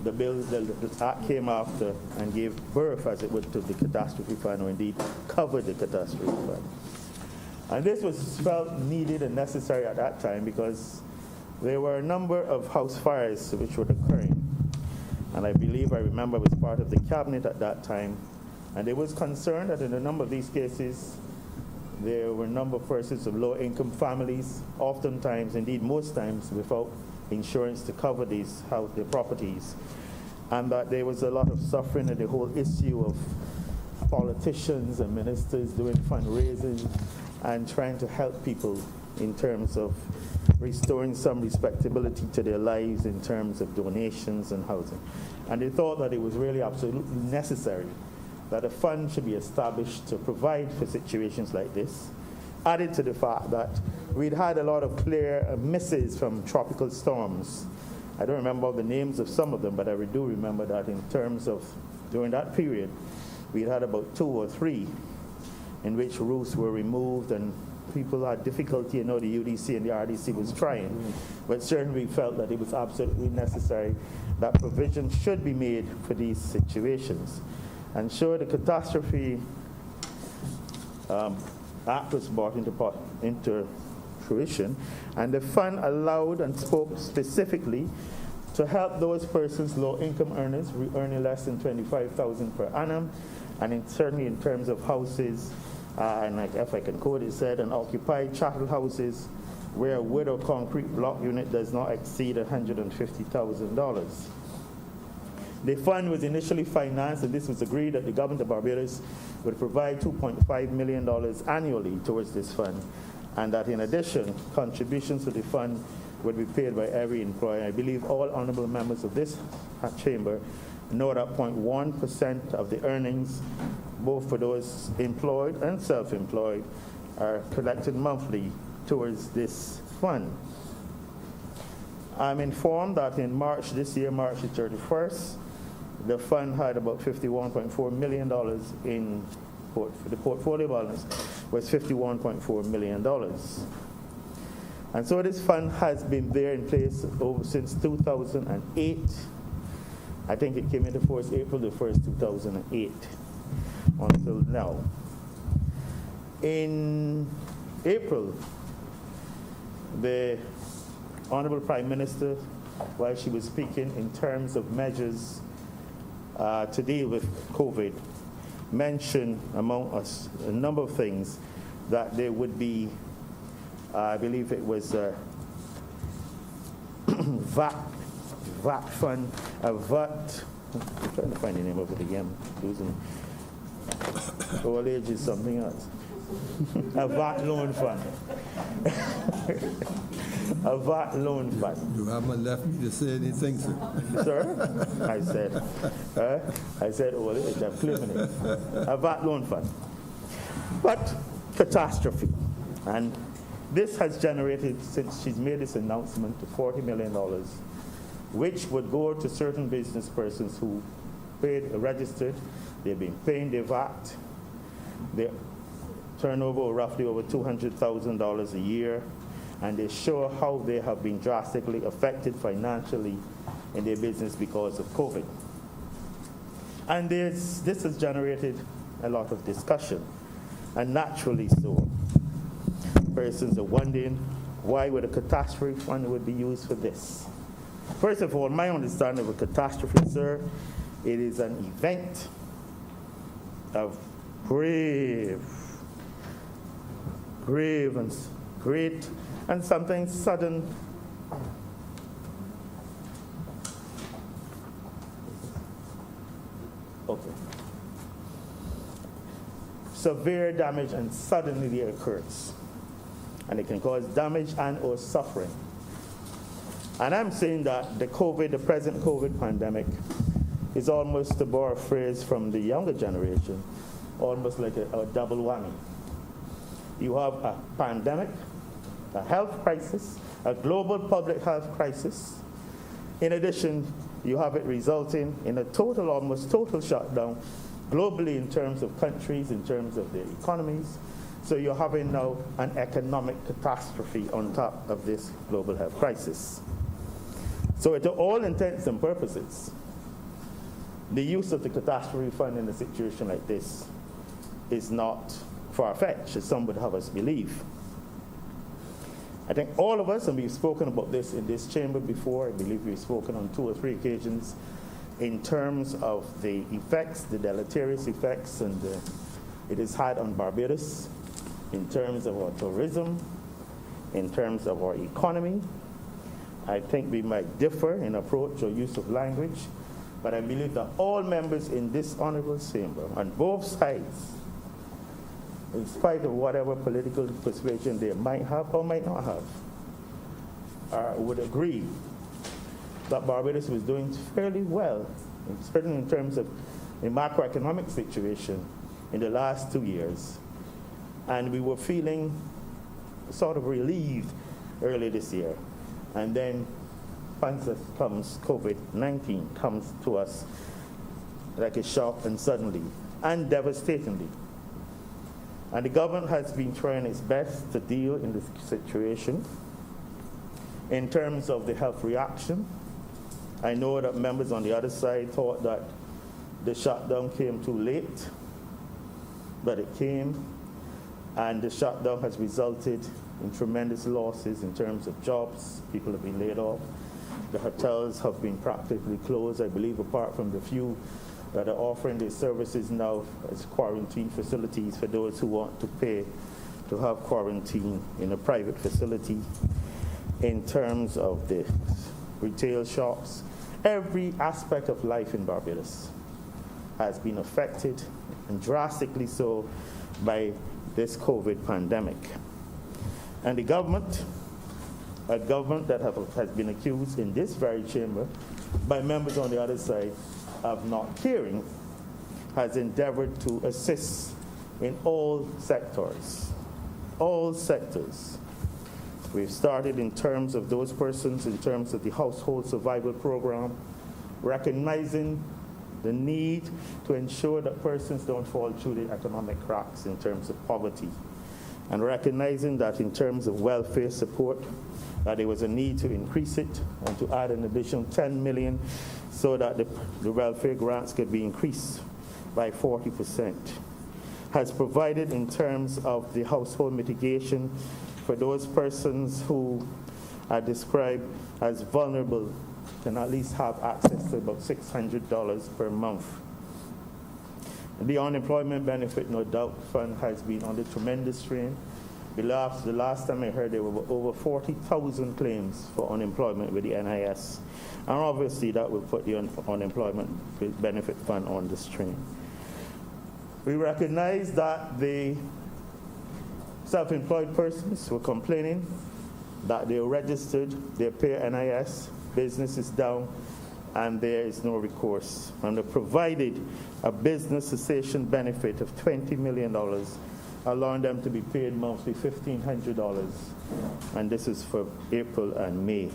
the bill, the act came after and gave birth, as it would, to the catastrophe fund, or indeed covered the catastrophe fund. And this was felt needed and necessary at that time because there were a number of house fires which were occurring. And I remember I was part of the cabinet at that time, and there was concern that in a number of these cases, there were a number of persons of low-income families, oftentimes, indeed most times, without insurance to cover their properties, and that there was a lot of suffering, and the whole issue of politicians and ministers doing fundraising and trying to help people in terms of restoring some respectability to their lives in terms of donations and housing. And they thought that it was really absolutely necessary that a fund should be established to provide for situations like this, added to the fact that we'd had a lot of clear misses from tropical storms. I don't remember the names of some of them, but I do remember that in terms of during that period, we'd had about 2 or 3 in which roofs were removed and people had difficulty. The UDC and the RDC was trying, but certainly we felt that it was absolutely necessary that provision should be made for these situations. And sure, the catastrophe act was brought into fruition, and the fund allowed and spoke specifically to help those persons, low-income earners, earning less than $25,000 per annum, and certainly in terms of houses, and like if I can quote it, said, and occupied chattel houses where a wood or concrete block unit does not exceed $150,000. The fund was initially financed, and this was agreed that the government of Barbados would provide $2.5 million annually towards this fund, and that in addition, contributions to the fund would be paid by every employer. I believe all honorable members of this chamber know that 0.1% of the earnings, both for those employed and self-employed, are collected monthly towards this fund. I'm informed that in March this year, March the 31st, the fund had about $51.4 million in the portfolio balance was $51.4 million. And so this fund has been there in place since 2008. I think it came into force April the 1st, 2008, until now. In April, the Honorable Prime Minister, while she was speaking in terms of measures to deal with COVID, mentioned among us a number of things that there would be, I believe it was VAT fund, I'm trying to find the name of it again. Losing old age is something else. A VAT loan fund. A VAT loan fund. You haven't left me to say anything, sir. Sir? I said old age, I'm claiming it. A VAT loan fund. But catastrophe. And this has generated, since she's made this announcement, to $40 million, which would go to certain business persons who registered, they've been paying their VAT, their turnover roughly over $200,000 a year, and they show how they have been drastically affected financially in their business because of COVID. And this has generated a lot of discussion, and naturally so. Persons are wondering why would a catastrophe fund would be used for this. First of all, my understanding of a catastrophe, sir, it is an event of grave and great and sometimes sudden severe damage, and suddenly it occurs. And it can cause damage and or suffering. And I'm saying that the present COVID pandemic is almost, to borrow a phrase from the younger generation, almost like a double whammy. You have a pandemic, a health crisis, a global public health crisis. In addition, you have it resulting in a almost total shutdown globally in terms of countries, in terms of their economies. So you're having now an economic catastrophe on top of this global health crisis. So to all intents and purposes, the use of the catastrophe fund in a situation like this is not far-fetched, as some would have us believe. I think all of us, and we've spoken about this in this chamber before, I believe we've spoken on 2 or 3 occasions, in terms of the effects, the deleterious effects, and it has had on Barbados, in terms of our tourism, in terms of our economy. I think we might differ in approach or use of language, but I believe that all members in this honorable chamber, on both sides, in spite of whatever political persuasion they might have or might not have, would agree that Barbados was doing fairly well, certainly in terms of the macroeconomic situation in the last 2 years. And we were feeling sort of relieved early this year. And then once comes COVID-19, comes to us like a shock and suddenly and devastatingly. And the government has been trying its best to deal in this situation in terms of the health reaction. I know that members on the other side thought that the shutdown came too late, but it came, and the shutdown has resulted in tremendous losses in terms of jobs. People have been laid off. The hotels have been practically closed, I believe, apart from the few that are offering their services now as quarantine facilities for those who want to pay to have quarantine in a private facility. In terms of the retail shops, every aspect of life in Barbados has been affected, and drastically so, by this COVID pandemic. And the government, a government that has been accused in this very chamber by members on the other side of not caring, has endeavored to assist in all sectors. All sectors. We've started in terms of those persons, in terms of the household survival program, recognizing the need to ensure that persons don't fall through the economic cracks in terms of poverty, and recognizing that in terms of welfare support, that there was a need to increase it and to add an additional 10 million so that the welfare grants could be increased by 40%. Has provided in terms of the household mitigation for those persons who are described as vulnerable, can at least have access to about $600 per month. The unemployment benefit, no doubt, fund has been under tremendous strain. The last time I heard, there were over 40,000 claims for unemployment with the NIS. And obviously that will put the unemployment benefit fund on the strain. We recognize that the self-employed persons were complaining that they're registered, they pay NIS, business is down, and there is no recourse. And they provided a business cessation benefit of $20 million, allowing them to be paid monthly $1,500, and this is for April and May.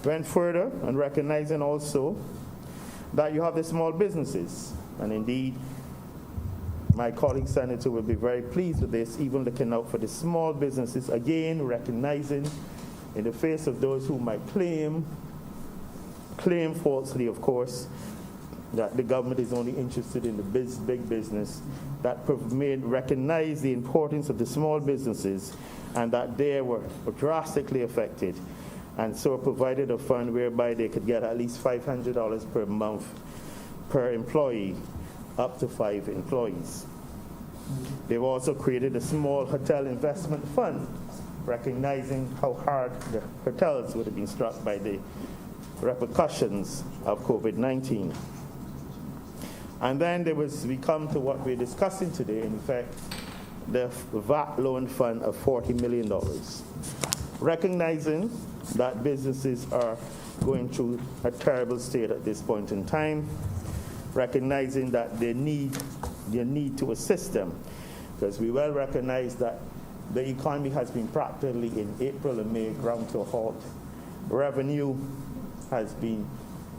Went further and recognizing also that you have the small businesses, and indeed my colleague senator will be very pleased with this, even looking out for the small businesses, again recognizing in the face of those who might claim falsely, of course, that the government is only interested in the big business, that recognize the importance of the small businesses and that they were drastically affected, and so provided a fund whereby they could get at least $500 per month per employee, up to 5 employees. They've also created a small hotel investment fund, recognizing how hard the hotels would have been struck by the repercussions of COVID-19. And then we come to what we're discussing today, in fact, the VAT loan fund of $40 million. Recognizing that businesses are going through a terrible state at this point in time, recognizing that they need to assist them, because we well recognize that the economy has been practically in April and May ground to a halt. Revenue has been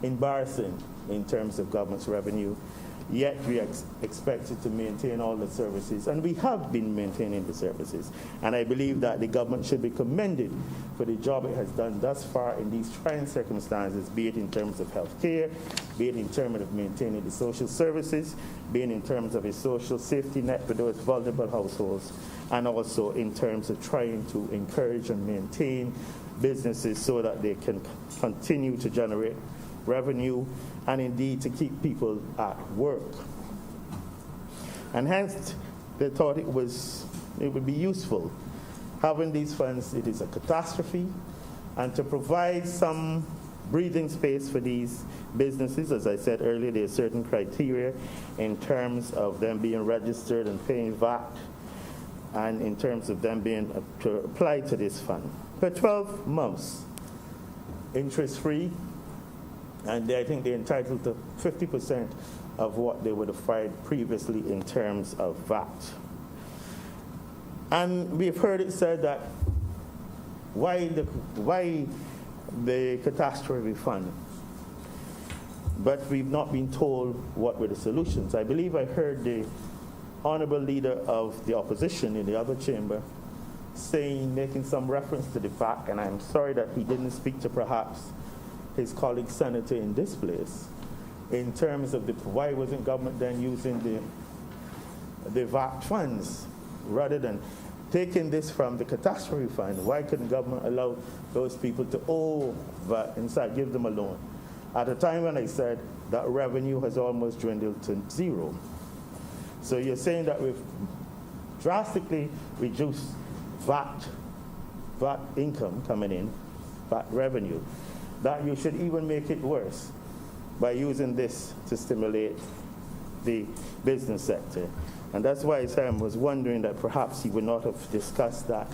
embarrassing in terms of government's revenue, yet we are expected to maintain all the services, and we have been maintaining the services. And I believe that the government should be commended for the job it has done thus far in these trying circumstances, be it in terms of health care, be it in terms of maintaining the social services, be it in terms of a social safety net for those vulnerable households, and also in terms of trying to encourage and maintain businesses so that they can continue to generate revenue and indeed to keep people at work. And hence, they thought it would be useful having these funds. It is a catastrophe, and to provide some breathing space for these businesses. As I said earlier, there are certain criteria in terms of them being registered and paying VAT, and in terms of them being to apply to this fund for 12 months, interest-free, and I think they're entitled to 50% of what they would have filed previously in terms of VAT. And we've heard it said that why the catastrophe fund? But we've not been told what were the solutions. I believe I heard the honorable leader of the opposition in the other chamber making some reference to the fact, and I'm sorry that he didn't speak to perhaps his colleague senator in this place, in terms of why wasn't government then using the VAT funds rather than taking this from the catastrophe fund? Why couldn't government allow those people to owe VAT, inside give them a loan? At a time when I said that revenue has almost dwindled to zero. So you're saying that we've drastically reduced VAT income coming in, VAT revenue, that you should even make it worse by using this to stimulate the business sector. And that's why Sam was wondering that perhaps he would not have discussed that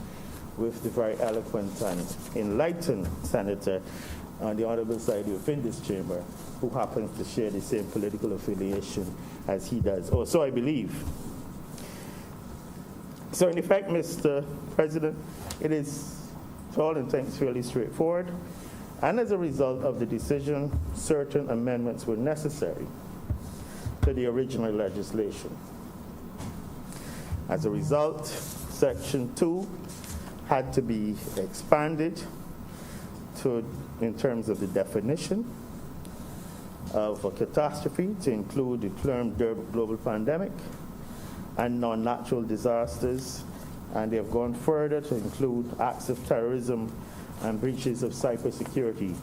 with the very eloquent and enlightened senator on the honorable side within this chamber, who happens to share the same political affiliation as he does, or so I believe. So in effect, Mr. President, it is, to all intents, fairly straightforward. And as a result of the decision, certain amendments were necessary to the original legislation. As a result, Section 2 had to be expanded in terms of the definition of a catastrophe to include the term global pandemic and non-natural disasters, and they have gone further to include acts of terrorism and breaches of cybersecurity,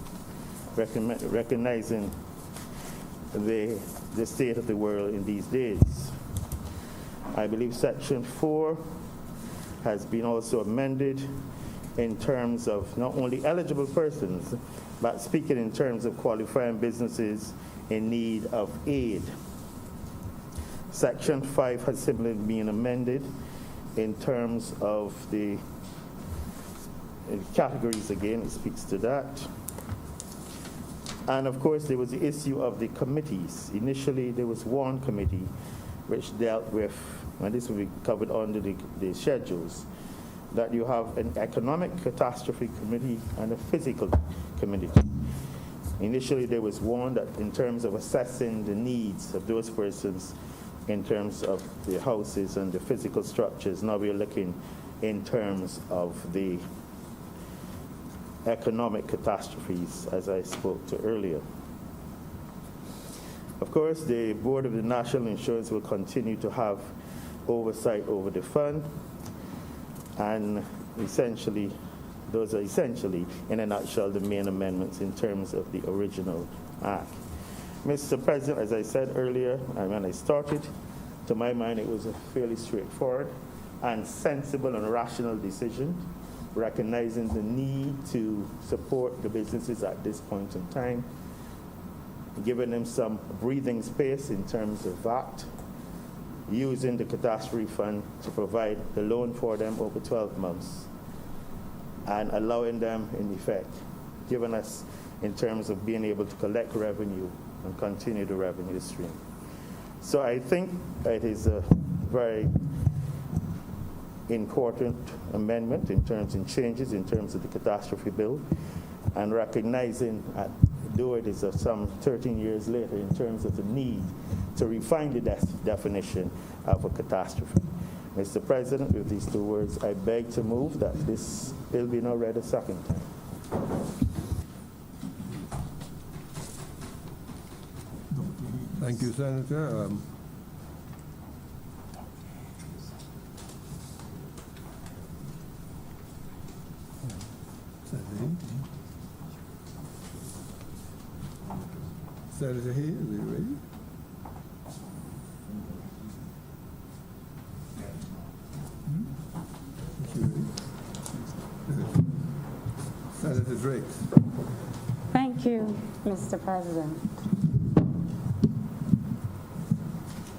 recognizing the state of the world in these days. I believe Section 4 has been also amended in terms of not only eligible persons, but speaking in terms of qualifying businesses in need of aid. Section 5 has simply been amended in terms of the categories. Again, it speaks to that. And of course, there was the issue of the committees. Initially, there was one committee which dealt with, and this will be covered under the schedules, that you have an economic catastrophe committee and a physical committee. Initially, there was one that in terms of assessing the needs of those persons in terms of the houses and the physical structures. Now we're looking in terms of the economic catastrophes, as I spoke to earlier. Of course, the Board of the National Insurance will continue to have oversight over the fund, and essentially, those are essentially, in a nutshell, the main amendments in terms of the original act. Mr. President, as I said earlier, and when I started, to my mind, it was a fairly straightforward and sensible and rational decision, recognizing the need to support the businesses at this point in time, giving them some breathing space in terms of VAT, using the catastrophe fund to provide the loan for them over 12 months, and allowing them, in effect, giving us in terms of being able to collect revenue and continue the revenue stream. So I think it is a very important amendment in terms of changes in terms of the catastrophe bill, and recognizing do it is some 13 years later in terms of the need to refine the definition of a catastrophe. Mr. President, with these 2 words, I beg to move that this bill be now read a second time. Thank you, Senator. Senator Hayes, are you ready? Senator Drake. Thank you, Mr. President.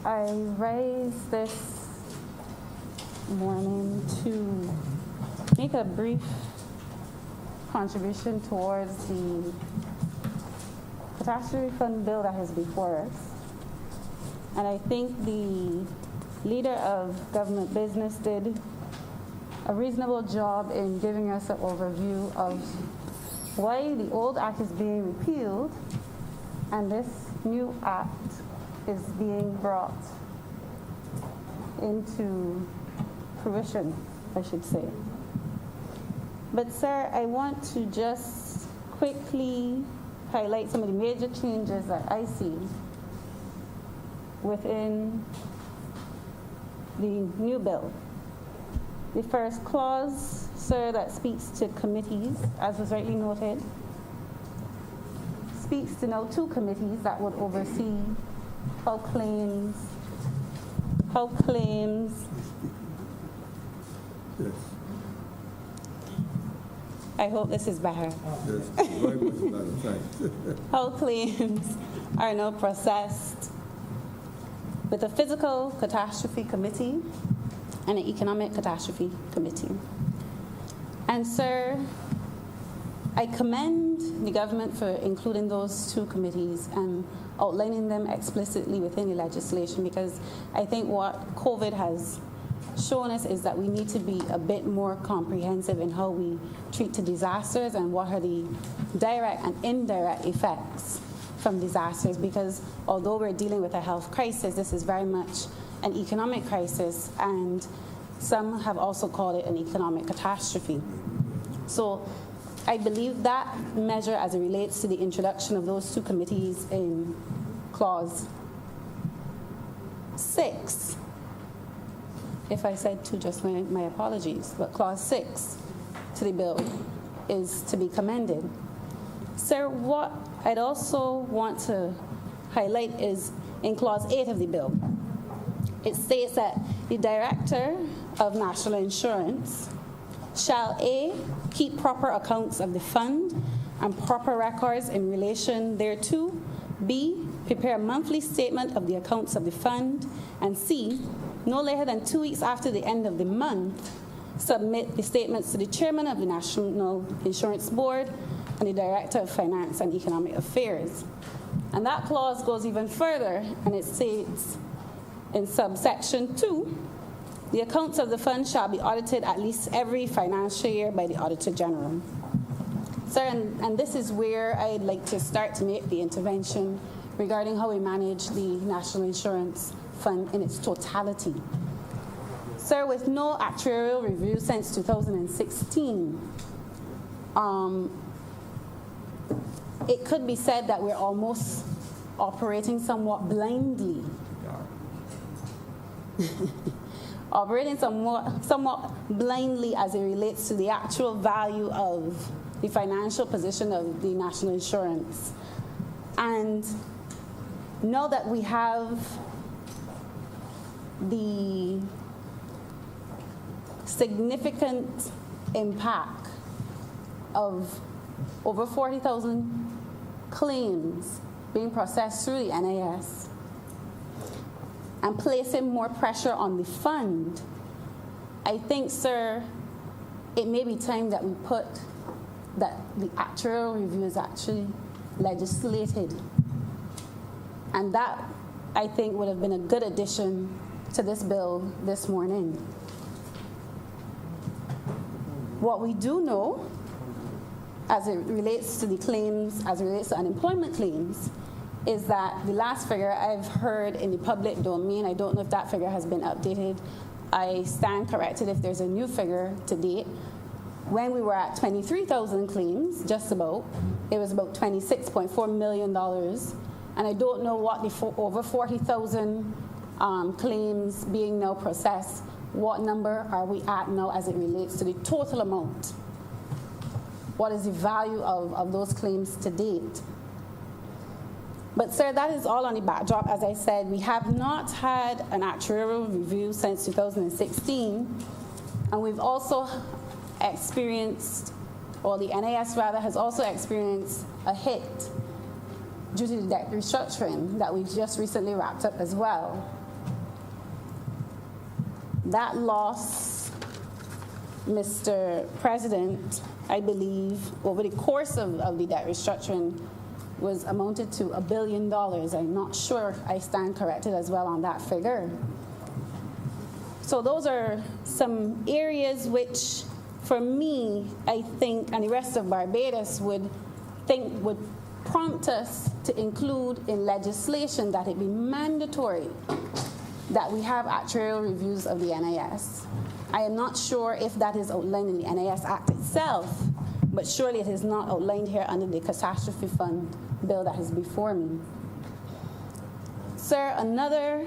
I raise this morning to make a brief contribution towards the catastrophe fund bill that is before us. And I think the leader of government business did a reasonable job in giving us an overview of why the old act is being repealed and this new act is being brought into fruition, I should say. But sir, I want to just quickly highlight some of the major changes that I see within the new bill. The first clause, sir, that speaks to committees, as was rightly noted, speaks to now 2 committees that would oversee how claims. Yes. I hope this is better. Yes, very much better, thanks. How claims are now processed with a physical catastrophe committee and an economic catastrophe committee. And sir, I commend the government for including those 2 committees and outlining them explicitly within the legislation, because I think what COVID has shown us is that we need to be a bit more comprehensive in how we treat the disasters and what are the direct and indirect effects from disasters, because although we're dealing with a health crisis, this is very much an economic crisis, and some have also called it an economic catastrophe. So I believe that measure, as it relates to the introduction of those 2 committees in clause 6, if I said 2, just my apologies, but clause 6 to the bill is to be commended. Sir, what I'd also want to highlight is in clause 8 of the bill. It states that the Director of National Insurance shall A, keep proper accounts of the fund and proper records in relation thereto, B, prepare a monthly statement of the accounts of the fund, and C, no later than 2 weeks after the end of the month, submit the statements to the Chairman of the National Insurance Board and the Director of Finance and Economic Affairs. And that clause goes even further, and it states in subsection 2, the accounts of the fund shall be audited at least every financial year by the Auditor General. Sir, and this is where I'd like to start to make the intervention regarding how we manage the National Insurance Fund in its totality. Sir, with no actuarial review since 2016, it could be said that we're almost operating somewhat blindly. Operating somewhat blindly as it relates to the actual value of the financial position of the national insurance. And know that we have the significant impact of over 40,000 claims being processed through the NIS and placing more pressure on the fund. I think, sir, it may be time that we put that the actuarial review is actually legislated. And that, I think, would have been a good addition to this bill this morning. What we do know as it relates to the claims, as it relates to unemployment claims, is that the last figure I've heard in the public domain, I don't know if that figure has been updated. I stand corrected if there's a new figure to date. When we were at 23,000 claims, just about, it was about $26.4 million. And I don't know what the over 40,000 claims being now processed, what number are we at now as it relates to the total amount? What is the value of those claims to date? But sir, that is all on the backdrop. As I said, we have not had an actuarial review since 2016, and we've also experienced, or the NAS rather, has also experienced a hit due to the debt restructuring that we've just recently wrapped up as well. That loss, Mr. President, I believe, over the course of the debt restructuring was amounted to $1 billion. I'm not sure I stand corrected as well on that figure. So those are some areas which, for me, I think, and the rest of Barbados would prompt us to include in legislation that it be mandatory that we have actuarial reviews of the NIS. I am not sure if that is outlined in the NIS Act itself, but surely it is not outlined here under the catastrophe fund bill that is before me. Sir, another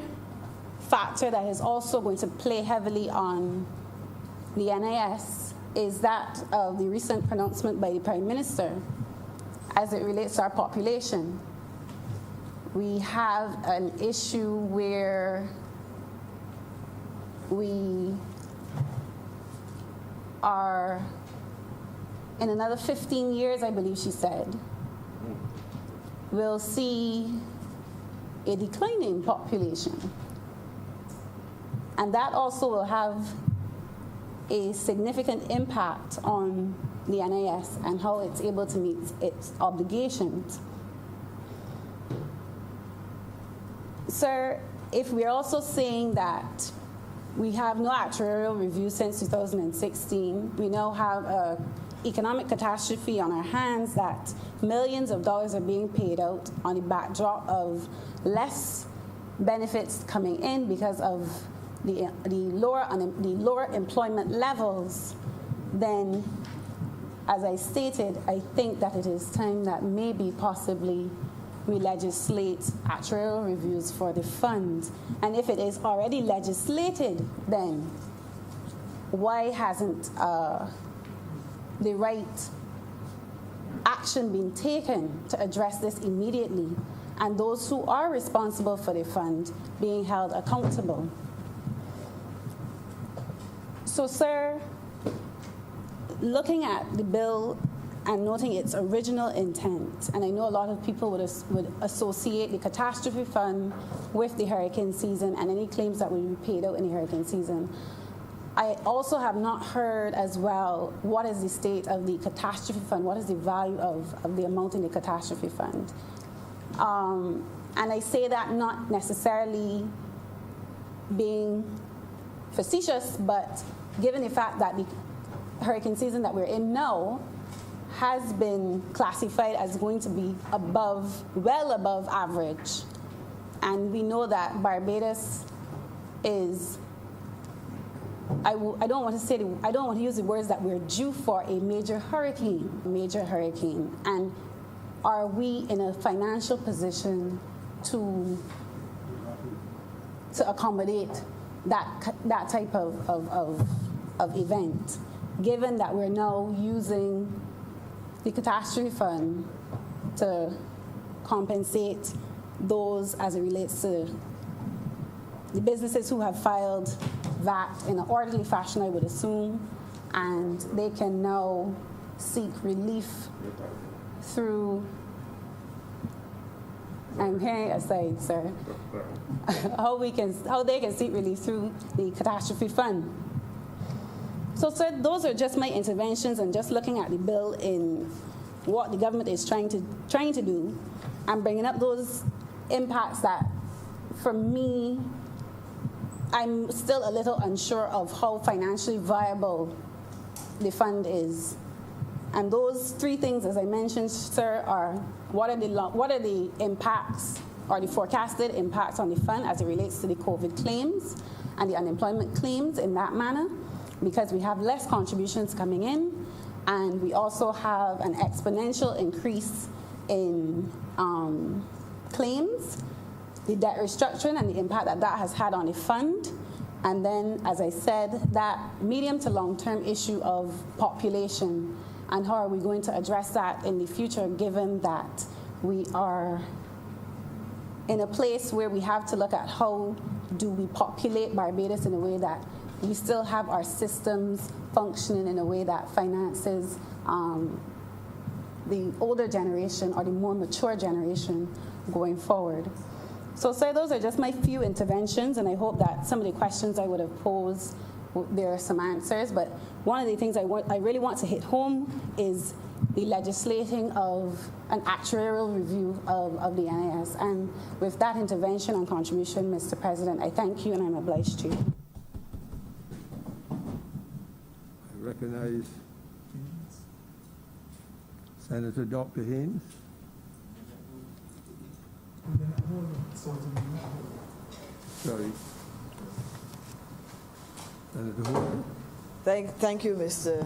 factor that is also going to play heavily on the NIS is that of the recent pronouncement by the Prime Minister as it relates to our population. We have an issue where we are, in another 15 years, I believe she said, we'll see a declining population. And that also will have a significant impact on the NIS and how it's able to meet its obligations. Sir, if we're also saying that we have no actuarial review since 2016, we now have an economic catastrophe on our hands that millions of dollars are being paid out on the backdrop of less benefits coming in because of the lower employment levels, then, as I stated, I think that it is time that maybe possibly we legislate actuarial reviews for the fund. And if it is already legislated, then why hasn't the right action been taken to address this immediately, and those who are responsible for the fund being held accountable? So, sir, looking at the bill and noting its original intent, and I know a lot of people would associate the catastrophe fund with the hurricane season and any claims that would be paid out in the hurricane season. I also have not heard as well what is the state of the catastrophe fund, what is the value of the amount in the catastrophe fund. And I say that not necessarily being facetious, but given the fact that the hurricane season that we're in now has been classified as going to be well above average. And we know that Barbados is, I don't want to use the words that we're due for a major hurricane. And are we in a financial position to accommodate that type of event, given that we're now using the catastrophe fund to compensate those as it relates to the businesses who have filed that in an orderly fashion, I would assume, and they can now seek relief through, I'm hearing aside, sir, how they can seek relief through the catastrophe fund. So, sir, those are just my interventions and just looking at the bill in what the government is trying to do and bringing up those impacts that, for me, I'm still a little unsure of how financially viable the fund is And those three things, as I mentioned, sir, are what are the impacts or the forecasted impacts on the fund as it relates to the COVID claims and the unemployment claims in that manner, because we have less contributions coming in, and we also have an exponential increase in claims, the debt restructuring and the impact that that has had on the fund. And then, as I said, that medium to long-term issue of population and how are we going to address that in the future, given that we are in a place where we have to look at how do we populate Barbados in a way that we still have our systems functioning in a way that finances the older generation or the more mature generation going forward. So, sir, those are just my few interventions, and I hope that some of the questions I would have posed, there are some answers. But one of the things I really want to hit home is the legislating of an actuarial review of the NIS. And with that intervention and contribution, Mr. President, I thank you and I'm obliged to you. I recognize Senator Dr. Haynes. Sorry. Senator Horton. Thank you, Mr.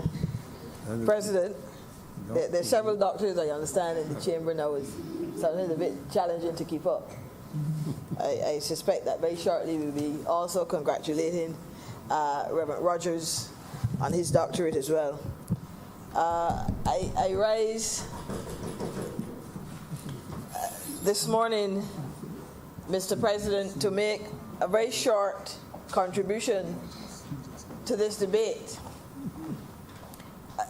President. There are several doctors, I understand, in the chamber now. It's something a bit challenging to keep up. I suspect that very shortly we'll be also congratulating Reverend Rogers on his doctorate as well. I rise this morning, Mr. President, to make a very short contribution to this debate.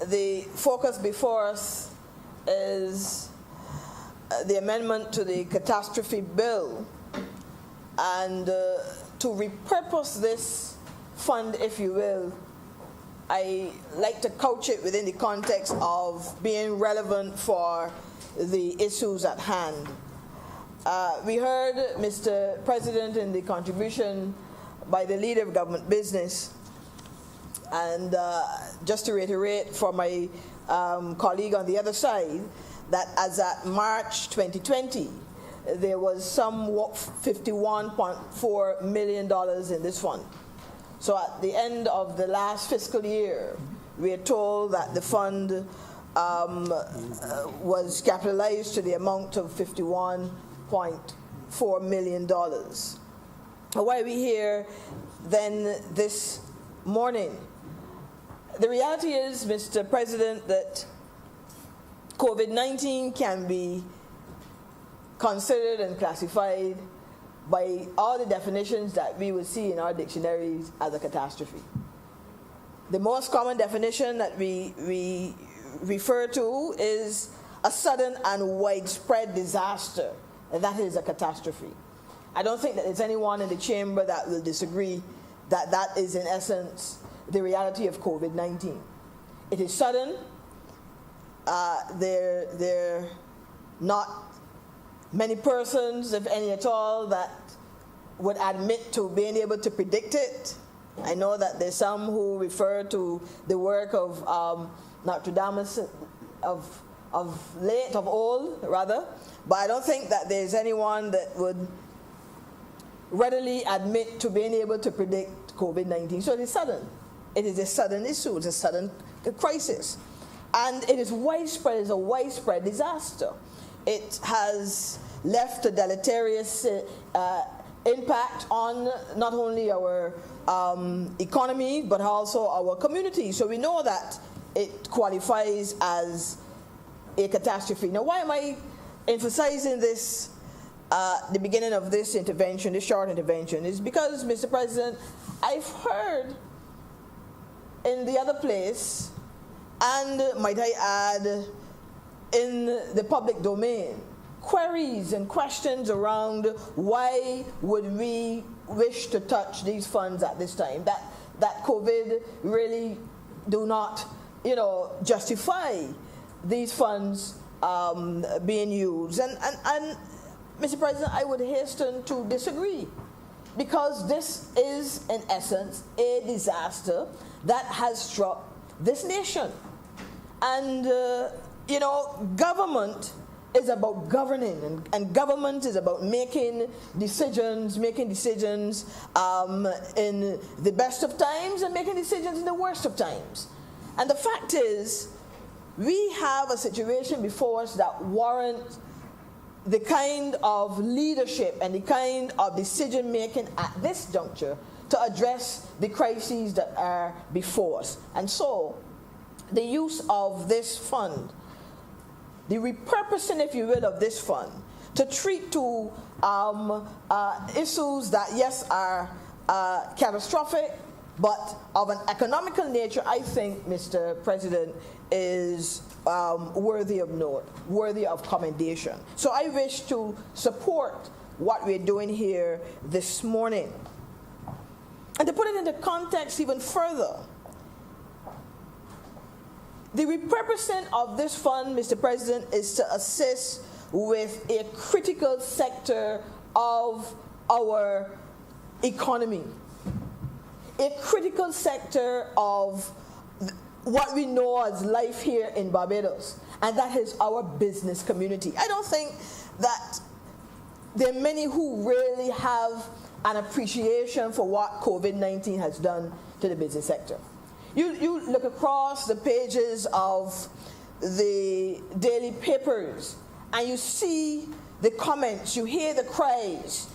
The focus before us is the amendment to the catastrophe bill, and to repurpose this fund, if you will, I like to couch it within the context of being relevant for the issues at hand. We heard, Mr. President, in the contribution by the leader of government business, and just to reiterate for my colleague on the other side, that as at March 2020, there was some $51.4 million in this fund. So at the end of the last fiscal year, we are told that the fund was capitalized to the amount of $51.4 million. Why are we here then this morning? The reality is, Mr. President, that COVID-19 can be considered and classified by all the definitions that we would see in our dictionaries as a catastrophe. The most common definition that we refer to is a sudden and widespread disaster, and that is a catastrophe. I don't think that there's anyone in the chamber that will disagree that that is, in essence, the reality of COVID-19. It is sudden. There not many persons, if any at all, that would admit to being able to predict it. I know that there's some who refer to the work of Nostradamus of old, but I don't think that there's anyone that would readily admit to being able to predict COVID-19. So it is sudden. It is a sudden issue. It's a sudden crisis. And it is widespread. It's a widespread disaster. It has left a deleterious impact on not only our economy, but also our community. So we know that it qualifies as a catastrophe. Now, why am I emphasizing this, the beginning of this intervention, this short intervention? Is because, Mr. President, I've heard in the other place, and might I add, in the public domain, queries and questions around why would we wish to touch these funds at this time, that COVID really do not, justify these funds being used. And Mr. President, I would hasten to disagree, because this is, in essence, a disaster that has struck this nation. And, government is about governing, and government is about making decisions in the best of times and making decisions in the worst of times. And the fact is, we have a situation before us that warrants the kind of leadership and the kind of decision making at this juncture to address the crises that are before us. And so, the use of this fund, the repurposing, if you will, of this fund to treat to issues that, yes, are catastrophic, but of an economical nature, I think, Mr. President, is worthy of note, worthy of commendation. So I wish to support what we're doing here this morning. And to put it into context even further, the repurposing of this fund, Mr. President, is to assist with a critical sector of our economy, a critical sector of what we know as life here in Barbados, and that is our business community. I don't think that there are many who really have an appreciation for what COVID-19 has done to the business sector. You look across the pages of the daily papers and you see the comments, you hear the cries.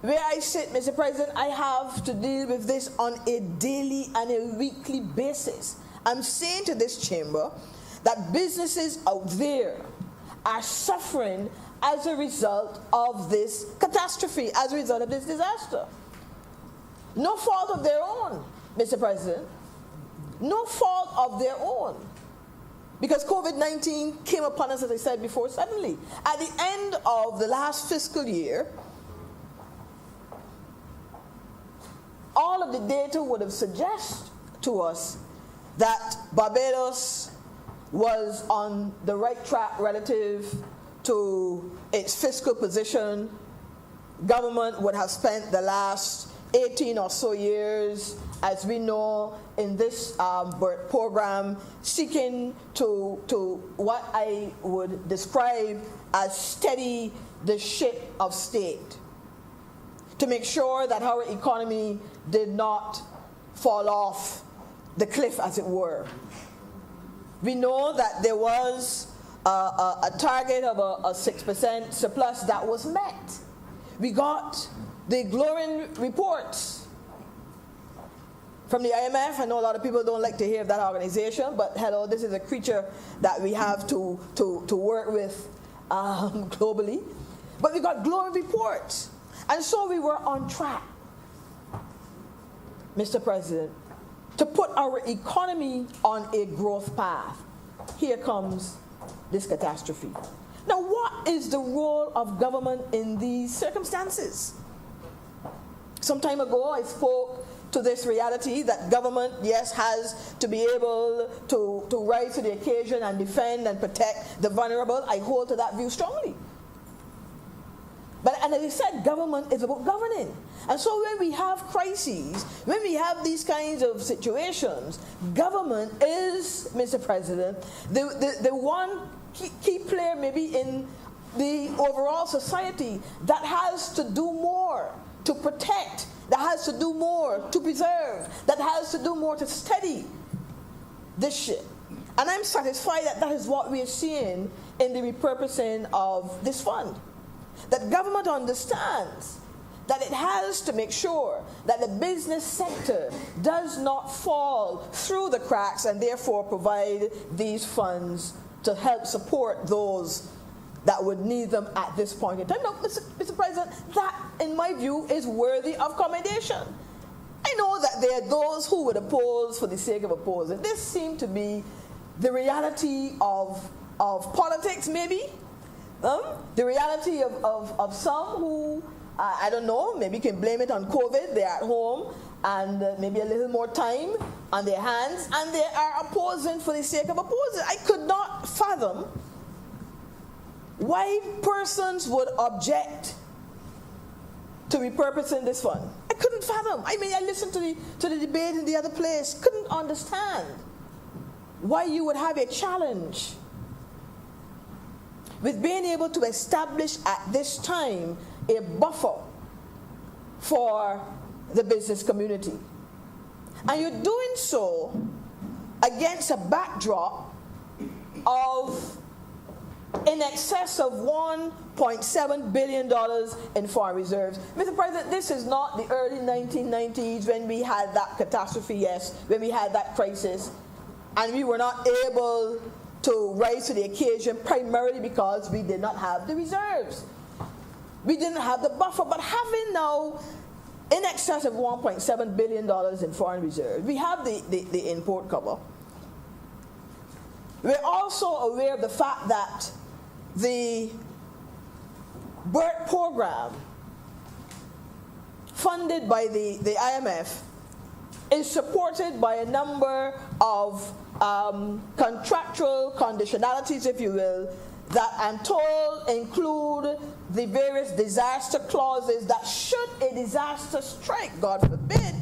Where I sit, Mr. President, I have to deal with this on a daily and a weekly basis. I'm saying to this chamber that businesses out there are suffering as a result of this catastrophe, as a result of this disaster. No fault of their own, Mr. President. No fault of their own. Because COVID-19 came upon us, as I said before, suddenly. At the end of the last fiscal year, all of the data would have suggested to us that Barbados was on the right track relative to its fiscal position. Government would have spent the last 18 or so years, as we know, in this program, seeking to what I would describe as steady the ship of state, to make sure that our economy did not fall off the cliff, as it were. We know that there was a target of a 6% surplus that was met. We got the glowing reports from the IMF. I know a lot of people don't like to hear of that organization, but hello, this is a creature that we have to work with globally. But we got glowing reports. And so we were on track, Mr. President, to put our economy on a growth path. Here comes this catastrophe. Now, what is the role of government in these circumstances? Some time ago, I spoke to this reality that government, yes, has to be able to rise to the occasion and defend and protect the vulnerable. I hold to that view strongly. But, and as I said, government is about governing. And so when we have crises, when we have these kinds of situations, government is, Mr. President, the one key player maybe in the overall society that has to do more to protect, that has to do more to preserve, that has to do more to steady this ship. And I'm satisfied that that is what we are seeing in the repurposing of this fund. That government understands that it has to make sure that the business sector does not fall through the cracks and therefore provide these funds to help support those that would need them at this point in time. No, Mr. President, that, in my view, is worthy of commendation. I know that there are those who would oppose for the sake of opposing. This seemed to be the reality of politics, maybe. The reality of some who, I don't know, maybe can blame it on COVID. They're at home and maybe a little more time on their hands, and they are opposing for the sake of opposing. I could not fathom why persons would object to repurposing this fund. I couldn't fathom. I mean, I listened to the debate in the other place, couldn't understand. why you would have a challenge with being able to establish at this time a buffer for the business community. And you're doing so against a backdrop of in excess of $1.7 billion in foreign reserves. Mr. President, this is not the early 1990s when we had that catastrophe, yes, when we had that crisis, and we were not able to rise to the occasion primarily because we did not have the reserves. We didn't have the buffer, but having now in excess of $1.7 billion in foreign reserves, we have the import cover. We're also aware of the fact that the BERT program, funded by the IMF, is supported by a number of contractual conditionalities, if you will, that I'm told include the various disaster clauses that should a disaster strike, God forbid,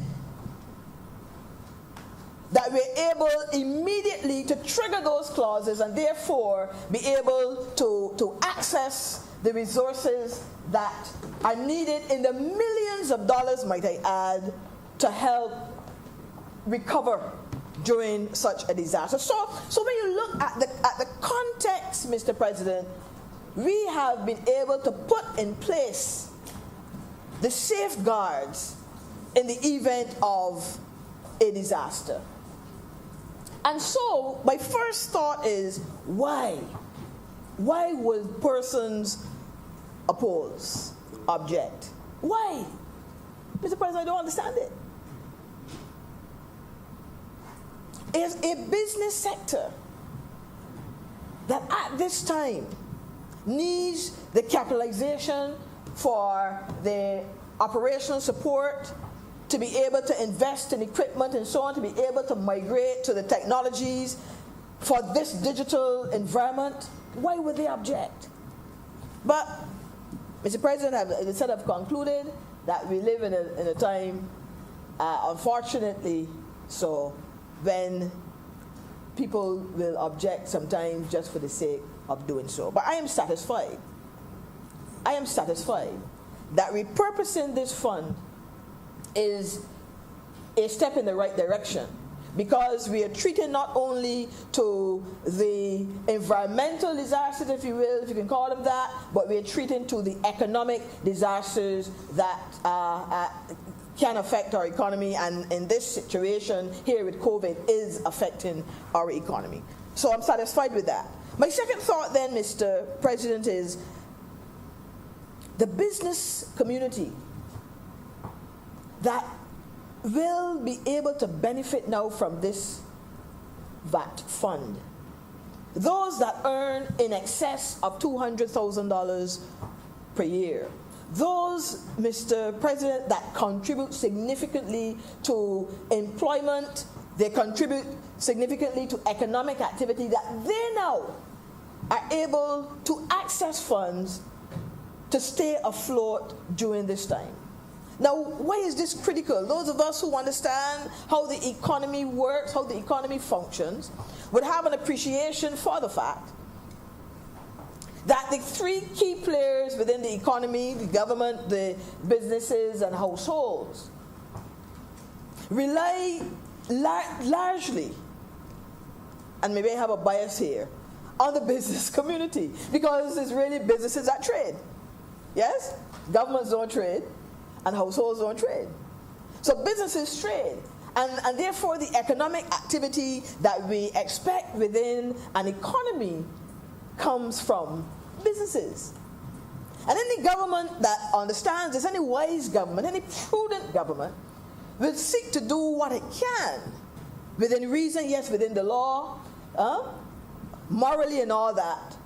that we're able immediately to trigger those clauses and therefore be able to access the resources that are needed in the millions of dollars, might I add, to help recover during such a disaster. So when you look at the context, Mr. President, we have been able to put in place the safeguards in the event of a disaster. And so my first thought is, why? Why would persons oppose, object? Why? Mr. President, I don't understand it. Is a business sector that at this time needs the capitalization for the operational support, to be able to invest in equipment and so on, to be able to migrate to the technologies for this digital environment, why would they object? But, Mr. President, instead of concluded that we live in a time, unfortunately, so when people will object sometimes just for the sake of doing so. But I am satisfied. I am satisfied that repurposing this fund is a step in the right direction, because we are treating not only to the environmental disasters, if you will, if you can call them that, but we are treating to the economic disasters that can affect our economy, and in this situation here with COVID is affecting our economy. So I'm satisfied with that. My second thought then, Mr. President, is the business community that will be able to benefit now from this VAT fund. Those that earn in excess of $200,000 per year. Those, Mr. President, that contribute significantly to employment, they contribute significantly to economic activity, that they now are able to access funds to stay afloat during this time. Now, why is this critical? Those of us who understand how the economy works, how the economy functions, would have an appreciation for the fact that the three key players within the economy, the government, the businesses, and households, rely largely, and maybe I have a bias here, on the business community, because it's really businesses that trade. Yes? Governments don't trade, and households don't trade. So businesses trade. And therefore the economic activity that we expect within an economy comes from businesses. And any government that understands this, any wise government, any prudent government, will seek to do what it can, within reason, yes, within the law, morally and all that,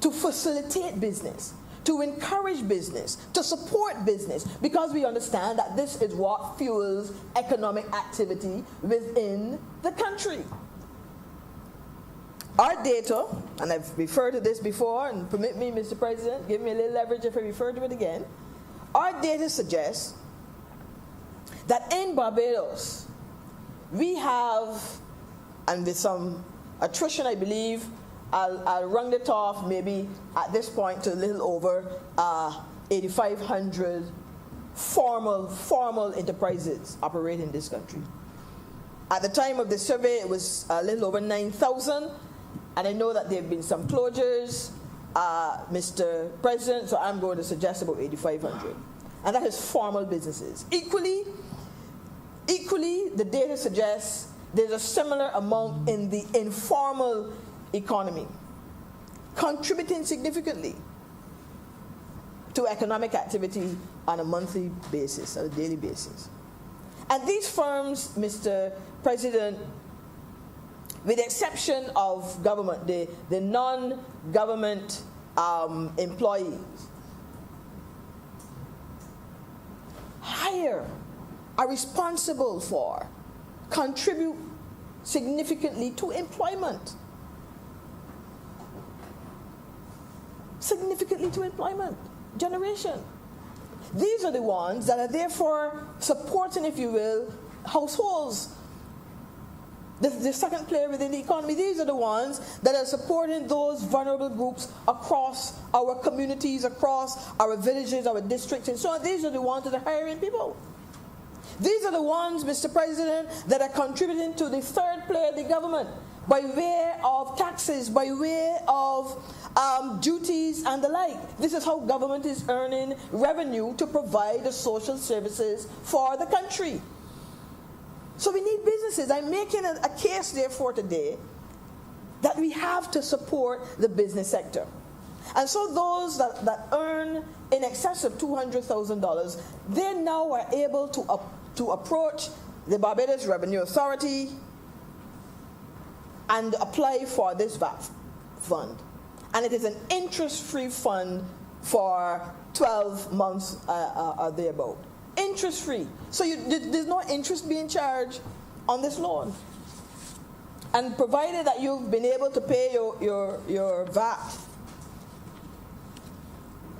to facilitate business, to encourage business, to support business, because we understand that this is what fuels economic activity within the country. Our data, and I've referred to this before, and permit me, Mr. President, give me a little leverage if I refer to it again. Our data suggests that in Barbados, we have, and with some attrition, I believe, I'll round it off maybe at this point to a little over 8,500 formal enterprises operate in this country. At the time of the survey, it was a little over 9,000, and I know that there have been some closures, Mr. President, so I'm going to suggest about 8,500. And that is formal businesses. Equally, the data suggests there's a similar amount in the informal economy, contributing significantly to economic activity on a monthly basis, on a daily basis. And these firms, Mr. President, with the exception of government, the non-government employees, hire, are responsible for, contribute significantly to employment. Significantly to employment generation. These are the ones that are therefore supporting, if you will, households. The second player within the economy. These are the ones that are supporting those vulnerable groups across our communities, across our villages, our districts, and so on. These are the ones that are hiring people. These are the ones, Mr. President, that are contributing to the third player, the government, by way of taxes, by way of duties and the like. This is how government is earning revenue to provide the social services for the country. So we need businesses. I'm making a case, therefore, today that we have to support the business sector. And so those that earn in excess of $200,000, they now are able to approach the Barbados Revenue Authority and apply for this VAT fund. And it is an interest-free fund for 12 months or thereabout. Interest-free. So there's no interest being charged on this loan. And provided that you've been able to pay your VAT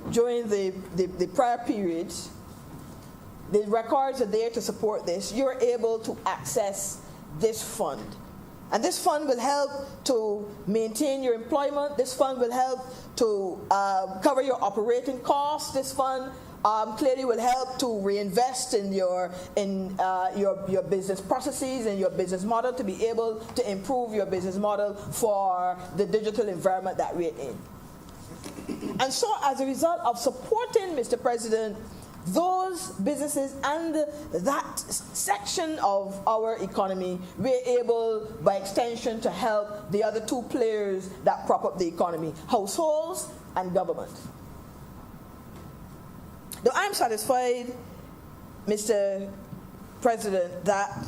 during the prior periods, the records are there to support this, you're able to access this fund. And this fund will help to maintain your employment. This fund will help to cover your operating costs. This fund clearly will help to reinvest in your business processes and your business model to be able to improve your business model for the digital environment that we're in. And so as a result of supporting, Mr. President, those businesses and that section of our economy, we're able, by extension, to help the other two players that prop up the economy, households and government. Now, I'm satisfied, Mr. President, that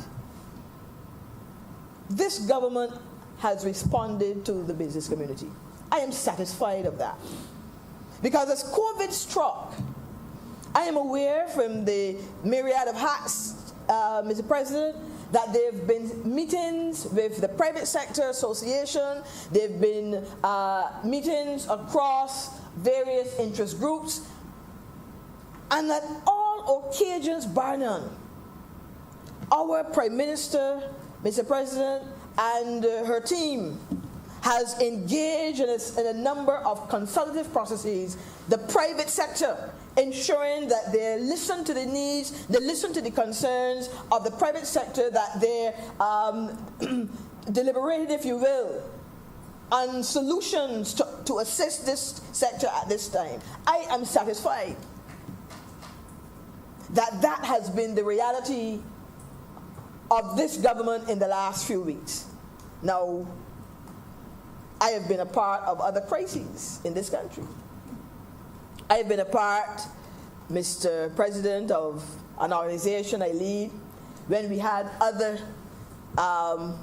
this government has responded to the business community. I am satisfied of that. Because as COVID struck, I am aware from the myriad of hats, Mr. President, that there have been meetings with the private sector association, there have been meetings across various interest groups, and at all occasions bar none, our Prime Minister, Mr. President, and her team has engaged in a number of consultative processes, the private sector, ensuring that they listen to the needs, they listen to the concerns of the private sector, that they're deliberated, if you will, on solutions to assist this sector at this time. I am satisfied that has been the reality of this government in the last few weeks. Now, I have been a part of other crises in this country. I have been a part, Mr. President, of an organization I lead when we had other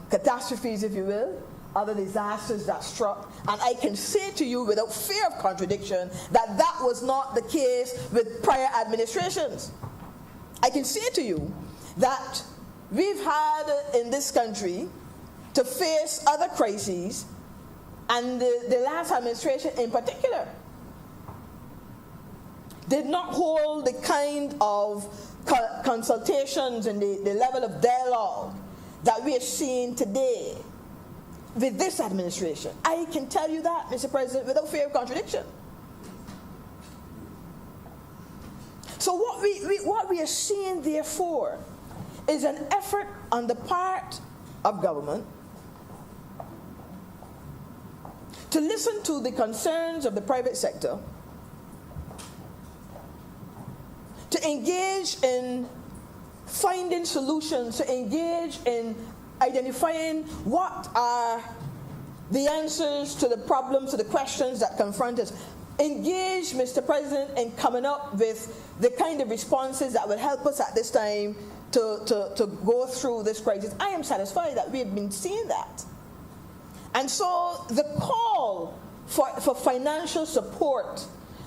catastrophes, if you will, other disasters that struck. And I can say to you without fear of contradiction that that was not the case with prior administrations. I can say to you that we've had in this country to face other crises, and the last administration in particular did not hold the kind of consultations and the level of dialogue that we are seeing today with this administration. I can tell you that, Mr. President, without fear of contradiction. So what we are seeing, therefore, is an effort on the part of government to listen to the concerns of the private sector, to engage in finding solutions, to engage in identifying what are the answers to the problems, to the questions that confront us. Engage, Mr. President, in coming up with the kind of responses that will help us at this time to go through this crisis. I am satisfied that we have been seeing that. And so the call for financial support,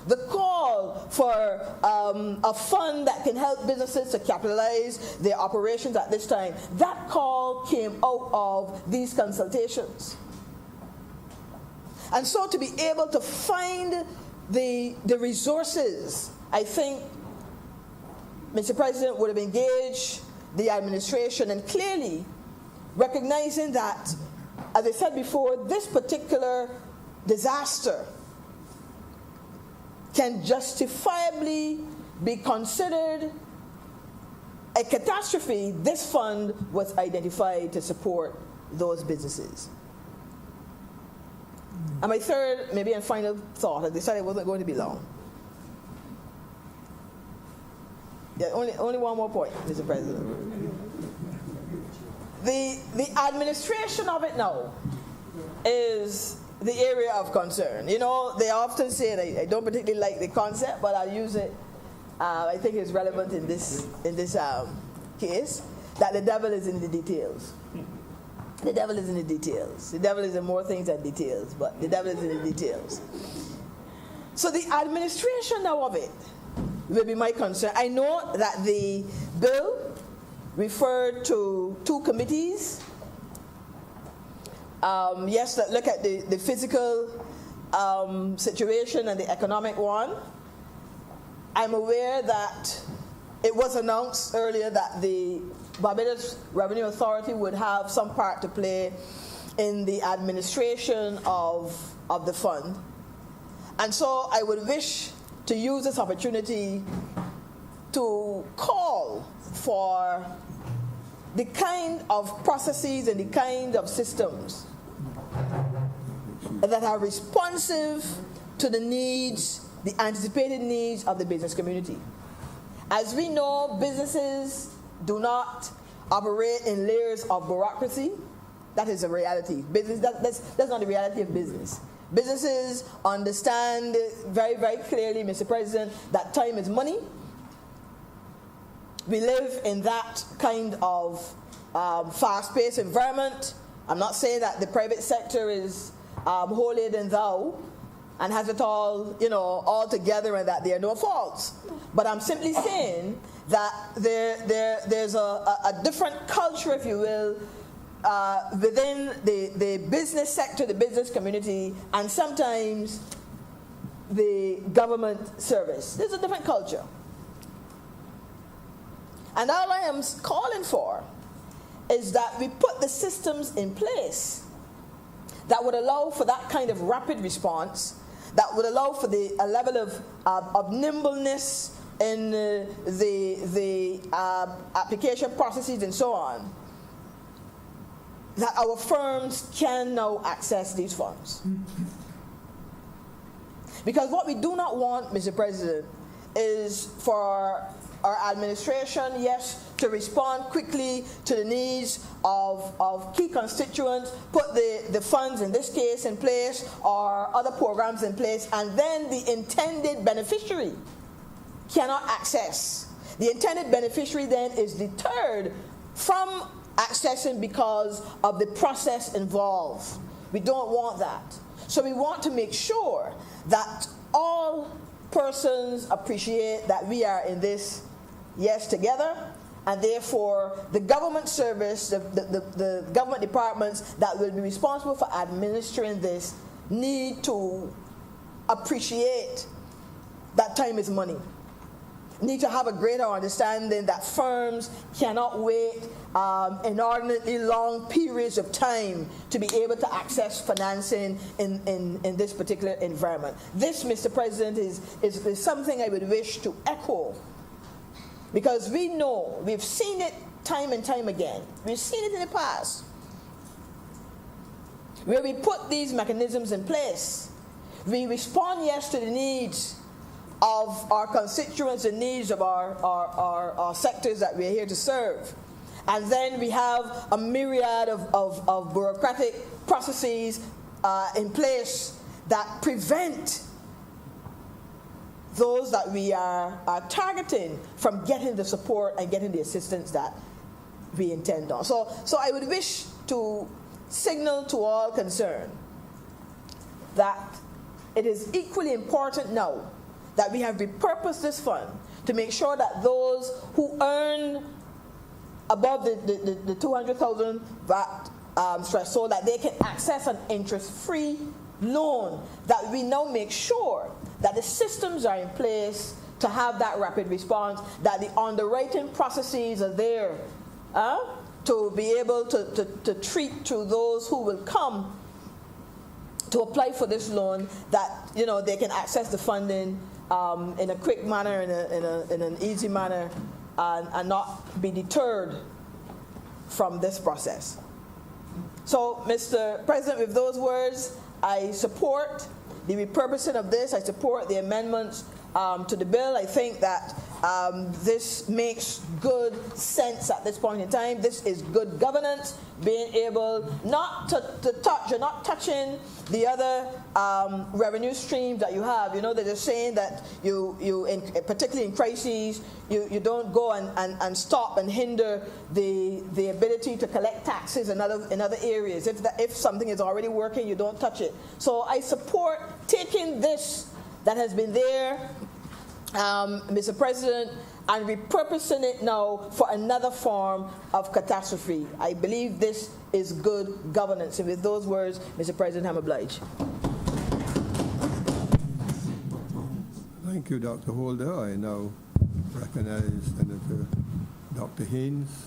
the call for a fund that can help businesses to capitalize their operations at this time, that call came out of these consultations. And so to be able to find the resources, I think Mr. President would have engaged the administration, and clearly recognizing that, as I said before, this particular disaster can justifiably be considered a catastrophe. This fund was identified to support those businesses. And my third, maybe and final thought, I decided it wasn't going to be long. Yeah, only one more point, Mr. President. The administration of it now is the area of concern. You know, they often say, and I don't particularly like the concept, but I'll use it. I think it's relevant in this case, that the devil is in the details. The devil is in the details. The devil is in more things than details, but the devil is in the details. So the administration now of it will be my concern. I know that the bill referred to 2 committees. Yes, that look at the physical situation and the economic one. I'm aware that it was announced earlier that the Barbados Revenue Authority would have some part to play in the administration of the fund. And so I would wish to use this opportunity to call for the kind of processes and the kind of systems that are responsive to the needs, the anticipated needs of the business community. As we know, businesses do not operate in layers of bureaucracy. That is a reality. That's not the reality of business. Businesses understand very, very clearly, Mr. President, that time is money. We live in that kind of fast-paced environment. I'm not saying that the private sector is holier than thou and has it all, all together and that there are no faults. But I'm simply saying that there's a different culture, if you will, within the business sector, the business community, and sometimes the government service. There's a different culture. And all I am calling for is that we put the systems in place that would allow for that kind of rapid response, that would allow for a level of nimbleness in the application processes and so on, that our firms can now access these funds. Because what we do not want, Mr. President, is for our administration, yes, to respond quickly to the needs of key constituents, put the funds in this case in place or other programs in place, and then the intended beneficiary cannot access. The intended beneficiary then is deterred from accessing because of the process involved. We don't want that. So we want to make sure that all persons appreciate that we are in this, yes, together, and therefore the government service, the government departments that will be responsible for administering this need to appreciate that time is money. need to have a greater understanding that firms cannot wait inordinately long periods of time to be able to access financing in this particular environment. This, Mr. President, is something I would wish to echo, because we know, we've seen it time and time again. We've seen it in the past, where we put these mechanisms in place. We respond, yes, to the needs of our constituents, the needs of our sectors that we're here to serve. And then we have a myriad of bureaucratic processes in place that prevent those that we are targeting from getting the support and getting the assistance that we intend on. So I would wish to signal to all concerned that it is equally important now that we have repurposed this fund to make sure that those who earn above the 200,000 VAT threshold, that they can access an interest-free loan, that we now make sure that the systems are in place to have that rapid response, that the underwriting processes are there to be able to treat to those who will come to apply for this loan, that they can access the funding in a quick manner, in an easy manner, and not be deterred from this process. So, Mr. President, with those words, I support the repurposing of this. I support the amendments to the bill. I think that this makes good sense at this point in time. This is good governance, being able not to touch, you're not touching the other revenue streams that you have. They're just saying that particularly in crises, you don't go and stop and hinder the ability to collect taxes in other areas. If something is already working, you don't touch it. So I support taking this that has been there, Mr. President, and repurposing it now for another form of catastrophe. I believe this is good governance. And with those words, Mr. President, I'm obliged. Thank you, Dr. Holder. I now recognize Senator Dr. Haynes.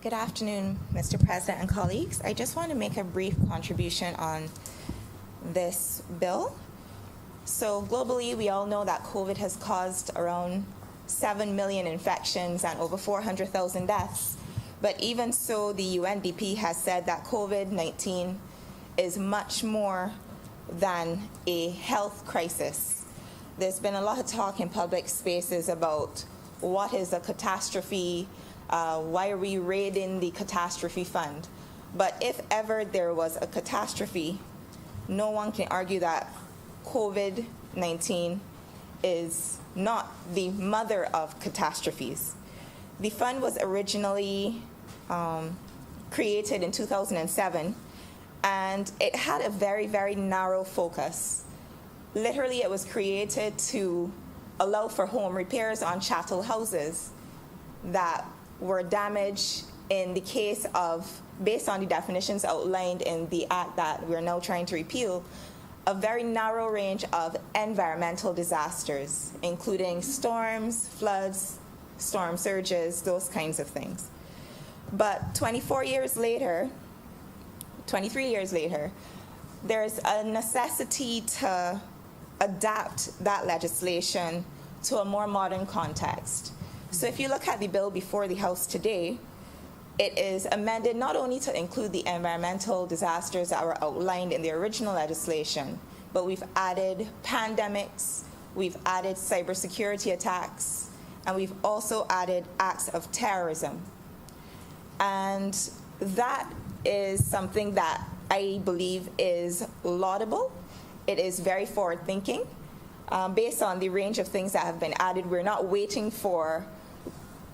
Good afternoon, Mr. President and colleagues. I just want to make a brief contribution on this bill. So globally, we all know that COVID has caused around 7 million infections and over 400,000 deaths. But even so, the UNDP has said that COVID-19 is much more than a health crisis. There's been a lot of talk in public spaces about what is a catastrophe, why are we raiding the catastrophe fund? But if ever there was a catastrophe, no one can argue that COVID-19 is not the mother of catastrophes. The fund was originally created in 2007, and it had a very, very narrow focus. Literally, it was created to allow for home repairs on chattel houses that were damaged in the case of, based on the definitions outlined in the act that we're now trying to repeal, a very narrow range of environmental disasters, including storms, floods, storm surges, those kinds of things. But 23 years later, there's a necessity to adapt that legislation to a more modern context. So if you look at the bill before the House today, it is amended not only to include the environmental disasters that were outlined in the original legislation, but we've added pandemics, we've added cybersecurity attacks, and we've also added acts of terrorism. And that is something that I believe is laudable. It is very forward-thinking. Based on the range of things that have been added, we're not waiting for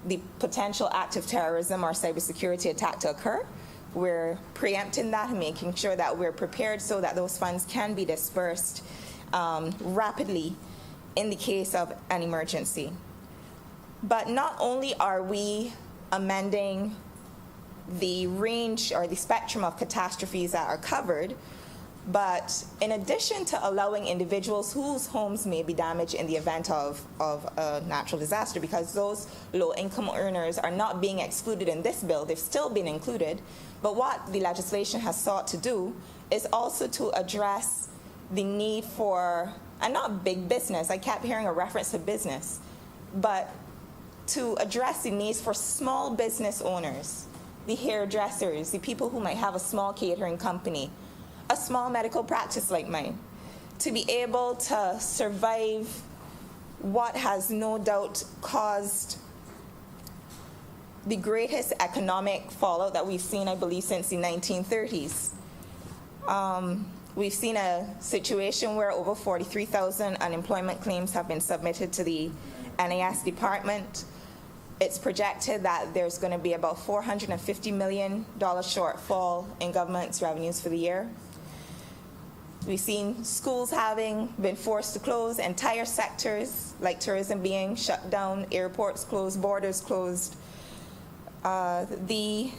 the potential act of terrorism or cybersecurity attack to occur. We're preempting that and making sure that we're prepared so that those funds can be dispersed rapidly in the case of an emergency. But not only are we amending the range or the spectrum of catastrophes that are covered, But in addition to allowing individuals whose homes may be damaged in the event of a natural disaster, because those low-income earners are not being excluded in this bill, they've still been included, but what the legislation has sought to do is also to address the need for, and not big business, I kept hearing a reference to business, but to address the needs for small business owners, the hairdressers, the people who might have a small catering company, a small medical practice like mine, to be able to survive what has no doubt caused the greatest economic fallout that we've seen, I believe, since the 1930s. We've seen a situation where over 43,000 unemployment claims have been submitted to the NAS department. It's projected that there's going to be about $450 million shortfall in government's revenues for the year. We've seen schools having been forced to close, entire sectors like tourism being shut down, airports closed, borders closed. The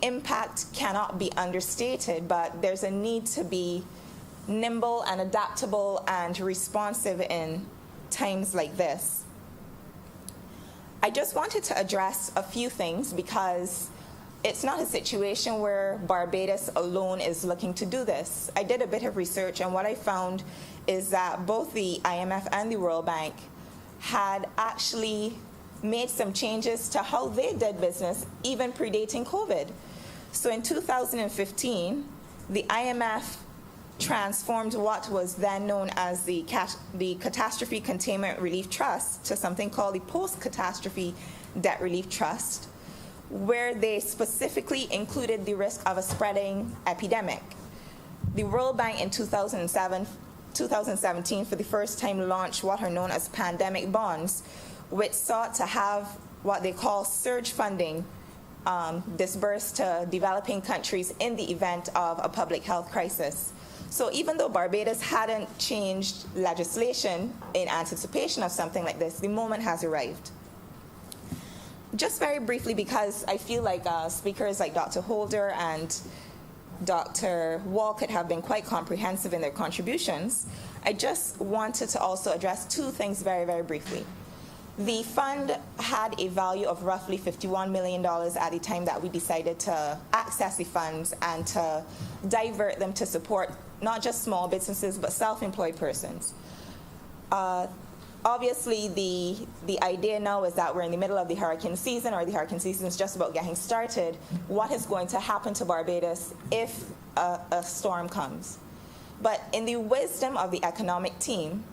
impact cannot be understated, but there's a need to be nimble and adaptable and responsive in times like this. I just wanted to address a few things because it's not a situation where Barbados alone is looking to do this. I did a bit of research, and what I found is that both the IMF and the World Bank had actually made some changes to how they did business, even predating COVID. So in 2015, the IMF transformed what was then known as the Catastrophe Containment Relief Trust to something called the Post-Catastrophe Debt Relief Trust, where they specifically included the risk of a spreading epidemic. The World Bank in 2017, for the first time, launched what are known as pandemic bonds, which sought to have what they call surge funding disbursed to developing countries in the event of a public health crisis. So even though Barbados hadn't changed legislation in anticipation of something like this, the moment has arrived. Just very briefly, because I feel like speakers like Dr. Holder and Dr. Walcott have been quite comprehensive in their contributions, I just wanted to also address two things very, very briefly. The fund had a value of roughly $51 million at the time that we decided to access the funds and to divert them to support not just small businesses, but self-employed persons. Obviously, the idea now is that we're in the middle of the hurricane season, or the hurricane season is just about getting started. What is going to happen to Barbados if a storm comes? But in the wisdom of the economic team,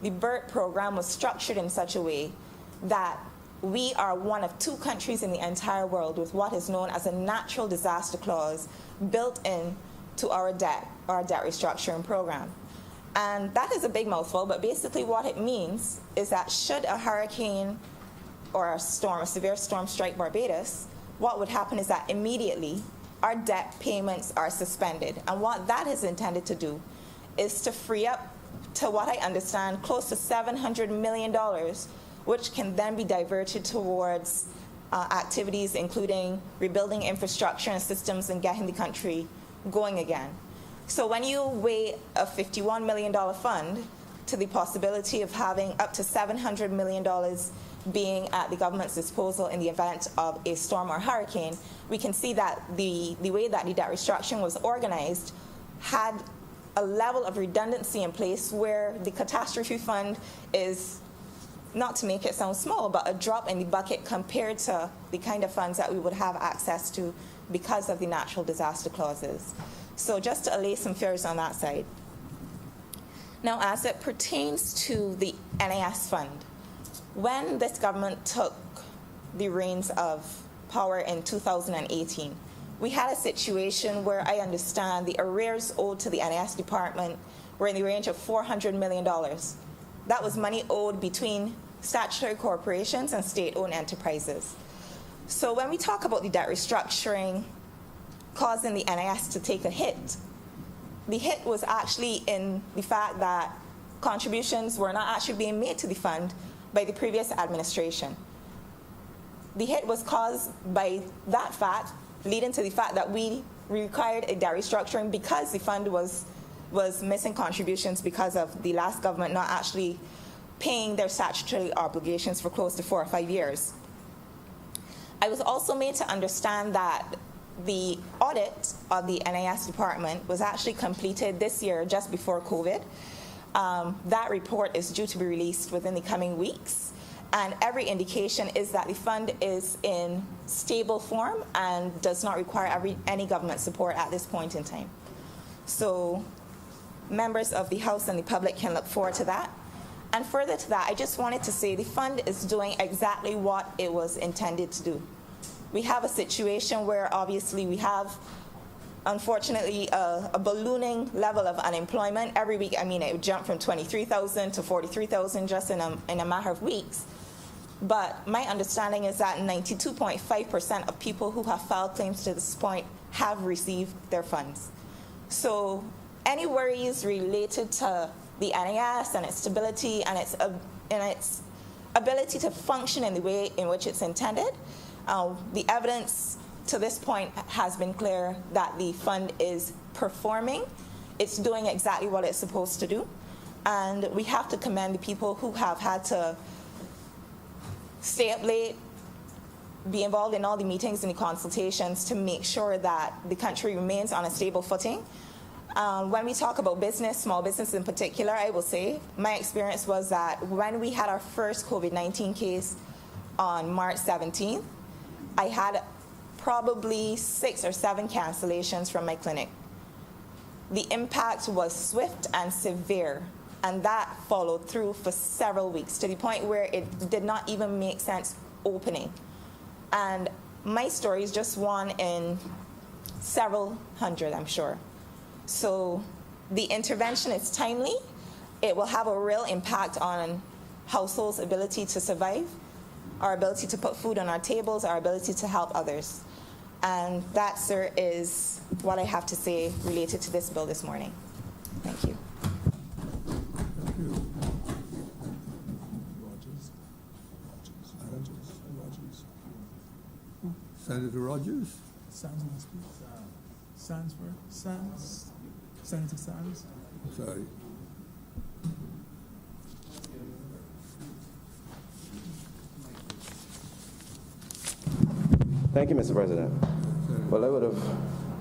the BERT program was structured in such a way that we are one of two countries in the entire world with what is known as a natural disaster clause built in to our debt restructuring program. And that is a big mouthful, but basically what it means is that should a hurricane or a severe storm strike Barbados, what would happen is that immediately our debt payments are suspended. And what that is intended to do is to free up, to what I understand, close to $700 million, which can then be diverted towards activities including rebuilding infrastructure and systems and getting the country going again. So when you weigh a $51 million fund to the possibility of having up to $700 million being at the government's disposal in the event of a storm or hurricane, we can see that the way that the debt restructuring was organized had a level of redundancy in place where the catastrophe fund is, not to make it sound small, but a drop in the bucket compared to the kind of funds that we would have access to because of the natural disaster clauses. So just to allay some fears on that side. Now, as it pertains to the NAS fund, when this government took the reins of power in 2018, we had a situation where I understand the arrears owed to the NAS department were in the range of $400 million. That was money owed between statutory corporations and state-owned enterprises. So when we talk about the debt restructuring causing the NAS to take a hit, the hit was actually in the fact that contributions were not actually being made to the fund by the previous administration. The hit was caused by that fact, leading to the fact that we required a debt restructuring because the fund was was missing contributions because of the last government not actually paying their statutory obligations for close to 4 or 5 years. I was also made to understand that the audit of the NIS department was actually completed this year just before COVID. That report is due to be released within the coming weeks, and every indication is that the fund is in stable form and does not require any government support at this point in time. So members of the House and the public can look forward to that. And further to that, I just wanted to say the fund is doing exactly what it was intended to do. We have a situation where obviously we have, unfortunately, a ballooning level of unemployment. Every week, I mean, it jumped from 23,000 to 43,000 just in a matter of weeks. But my understanding is that 92.5% of people who have filed claims to this point have received their funds. So any worries related to the NIS and its stability and its ability to function in the way in which it's intended, the evidence to this point has been clear that the fund is performing. It's doing exactly what it's supposed to do. And we have to commend the people who have had to stay up late, be involved in all the meetings and the consultations to make sure that the country remains on a stable footing. When we talk about business, small business in particular, I will say my experience was that when we had our first COVID-19 case on March 17th, I had probably 6 or 7 cancellations from my clinic. The impact was swift and severe, and that followed through for several weeks to the point where it did not even make sense opening. And my story is just one in several hundred, I'm sure. So the intervention is timely. It will have a real impact on households' ability to survive, our ability to put food on our tables, our ability to help others. And that, sir, is what I have to say related to this bill this morning. Thank you. Thank you. Senator Rogers? Sands must speak. Sands. Senator Sands. Sorry. Thank you, Mr. President. Well, I would have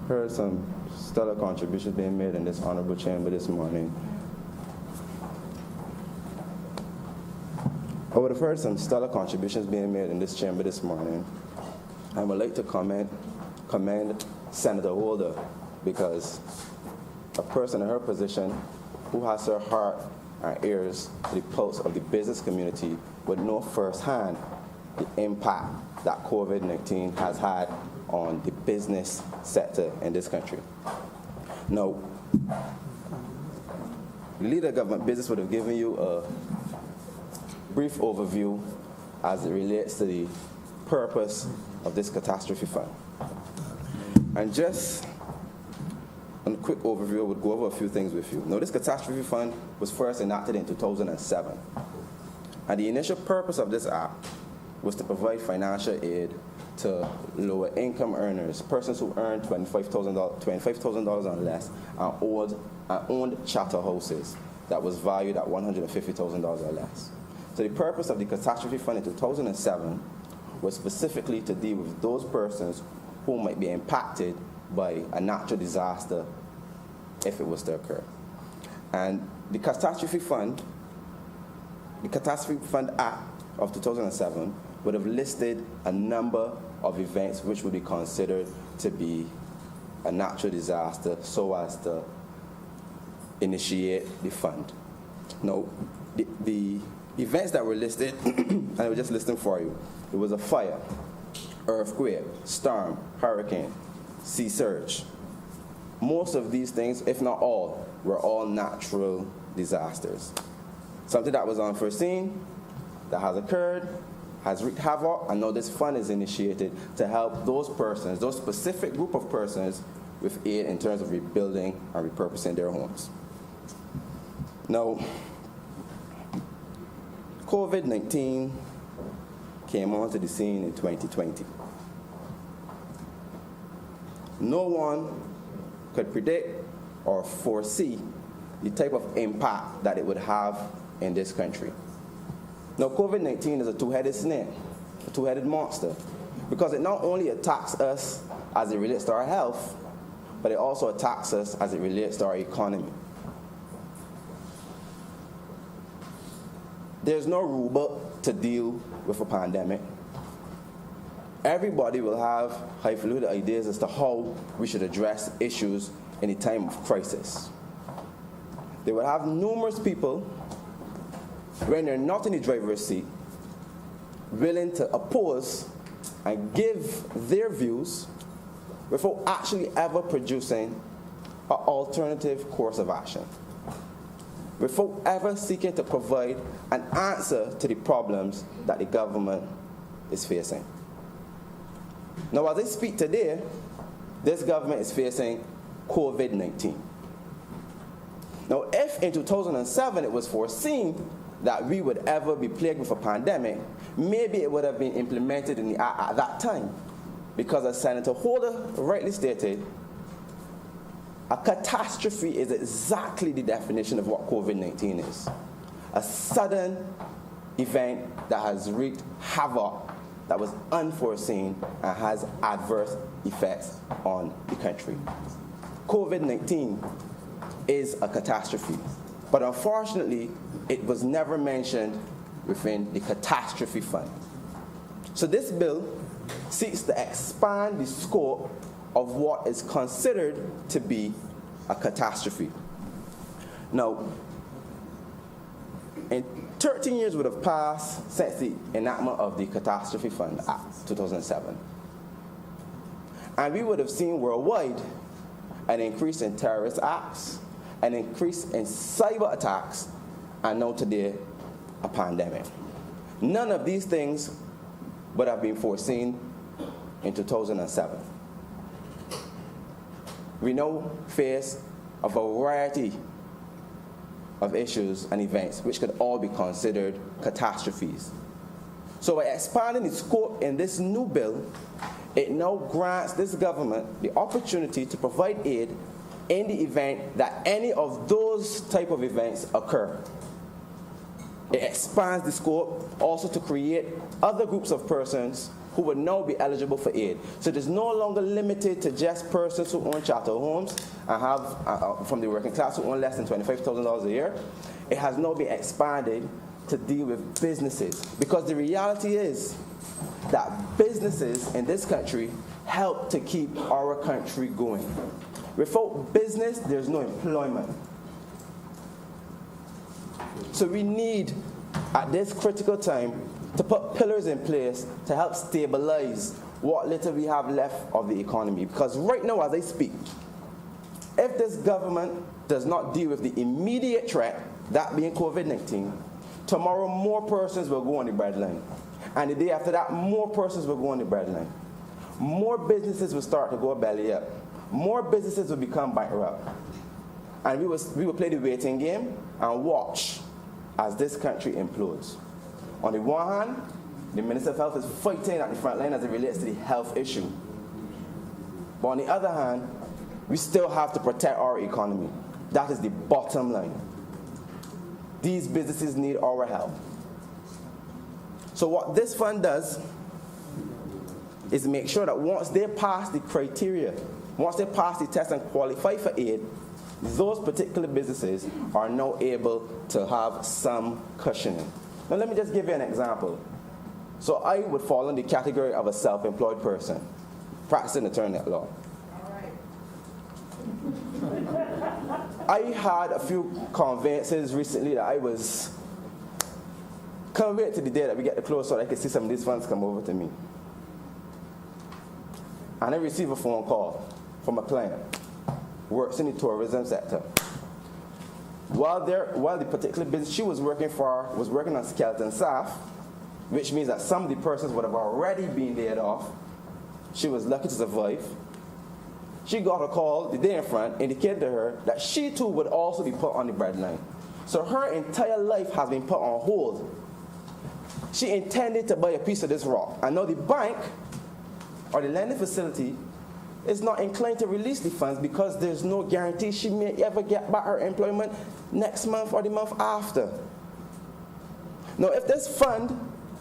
heard some stellar contributions being made in this honorable chamber this morning. I would have heard some stellar contributions being made in this chamber this morning. I would like to commend Senator Holder, because a person in her position who has her heart and ears to the pulse of the business community would know firsthand the impact that COVID-19 has had on the business sector in this country. Now, the leader of government business would have given you a brief overview as it relates to the purpose of this catastrophe fund. And just a quick overview, I would go over a few things with you. Now, this catastrophe fund was first enacted in 2007. And the initial purpose of this act was to provide financial aid to lower income earners, persons who earn $25,000 or less, and owned charter houses that was valued at $150,000 or less. So the purpose of the catastrophe fund in 2007 was specifically to deal with those persons who might be impacted by a natural disaster if it was to occur. And the Catastrophe Fund Act of 2007 would have listed a number of events which would be considered to be a natural disaster so as to initiate the fund. Now, the events that were listed, and I will just list them for you. It was a fire, earthquake, storm, hurricane, sea surge. Most of these things, if not all, were all natural disasters. Something that was unforeseen, that has occurred, has wreaked havoc, and now this fund is initiated to help those persons, those specific group of persons, with aid in terms of rebuilding and repurposing their homes. Now, COVID-19 came onto the scene in 2020. No one could predict or foresee the type of impact that it would have in this country. Now, COVID-19 is a two-headed snake, a two-headed monster, because it not only attacks us as it relates to our health, but it also attacks us as it relates to our economy. There's no rule book to deal with a pandemic. Everybody will have highfalutin ideas as to how we should address issues in a time of crisis. They will have numerous people, when they're not in the driver's seat, willing to oppose and give their views without actually ever producing an alternative course of action, without ever seeking to provide an answer to the problems that the government is facing. Now, as I speak today, this government is facing COVID-19. Now, if in 2007 it was foreseen that we would ever be plagued with a pandemic, maybe it would have been implemented in the act at that time. Because as Senator Holder rightly stated, a catastrophe is exactly the definition of what COVID-19 is. A sudden event that has wreaked havoc, that was unforeseen, and has adverse effects on the country. COVID-19 is a catastrophe, but unfortunately, it was never mentioned within the catastrophe fund. So this bill seeks to expand the scope of what is considered to be a catastrophe. Now, 13 years would have passed since the enactment of the Catastrophe Fund Act 2007. And we would have seen worldwide an increase in terrorist acts, an increase in cyber attacks, and now today, a pandemic. None of these things would have been foreseen in 2007. We now face a variety of issues and events which could all be considered catastrophes. So by expanding the scope in this new bill, it now grants this government the opportunity to provide aid in the event that any of those type of events occur. It expands the scope also to create other groups of persons who would now be eligible for aid. So it is no longer limited to just persons who own charter homes and have, from the working class, who own less than $25,000 a year. It has now been expanded to deal with businesses, because the reality is that businesses in this country help to keep our country going. Without business, there's no employment. So we need, at this critical time, to put pillars in place to help stabilize what little we have left of the economy. Because right now, as I speak, if this government does not deal with the immediate threat, that being COVID-19, tomorrow more persons will go on the breadline. And the day after that, more persons will go on the breadline. More businesses will start to go belly up. More businesses will become bankrupt. And we will play the waiting game and watch as this country implodes. On the one hand, the Minister of Health is fighting at the front line as it relates to the health issue. But on the other hand, we still have to protect our economy. That is the bottom line. These businesses need our help. So what this fund does is make sure that once they pass the criteria, once they pass the test and qualify for aid, those particular businesses are now able to have some cushioning. Now let me just give you an example. So I would fall in the category of a self-employed person, practicing attorney at law. I had a few conveyances recently that I was can't wait till the day that we get the close so that I can see some of these funds come over to me. And I received a phone call from a client who works in the tourism sector. While the particular business she was working for was working on skeleton staff, which means that some of the persons would have already been laid off. She was lucky to survive. She got a call the day in front, indicated to her that she too would also be put on the breadline. So her entire life has been put on hold. She intended to buy a piece of this rock. And now the bank or the lending facility is not inclined to release the funds because there's no guarantee she may ever get back her employment next month or the month after. Now, if this fund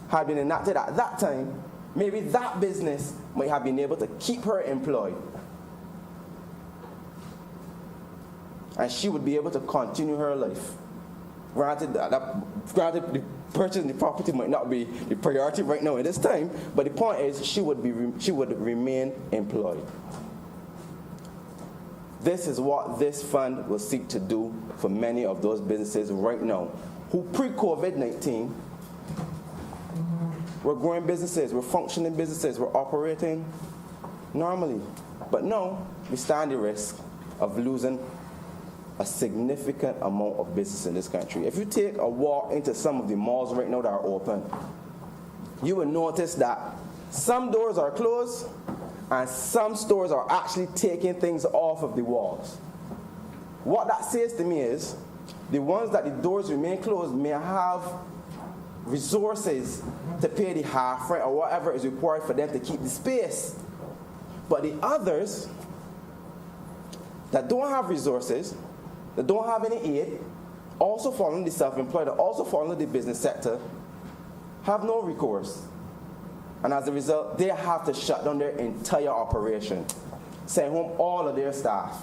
had been enacted at that time, maybe that business might have been able to keep her employed. And she would be able to continue her life. Granted, the purchasing the property might not be the priority right now at this time, but the point is she would remain employed. This is what this fund will seek to do for many of those businesses right now who pre-COVID-19 were growing businesses, were functioning businesses, were operating normally. But now we stand the risk of losing a significant amount of business in this country. If you take a walk into some of the malls right now that are open, you will notice that some doors are closed and some stores are actually taking things off of the walls. What that says to me is the ones that the doors remain closed may have resources to pay the half rent or whatever is required for them to keep the space. But the others that don't have resources, that don't have any aid, also fall under the self-employed, also fall under the business sector, have no recourse. And as a result, they have to shut down their entire operation, send home all of their staff.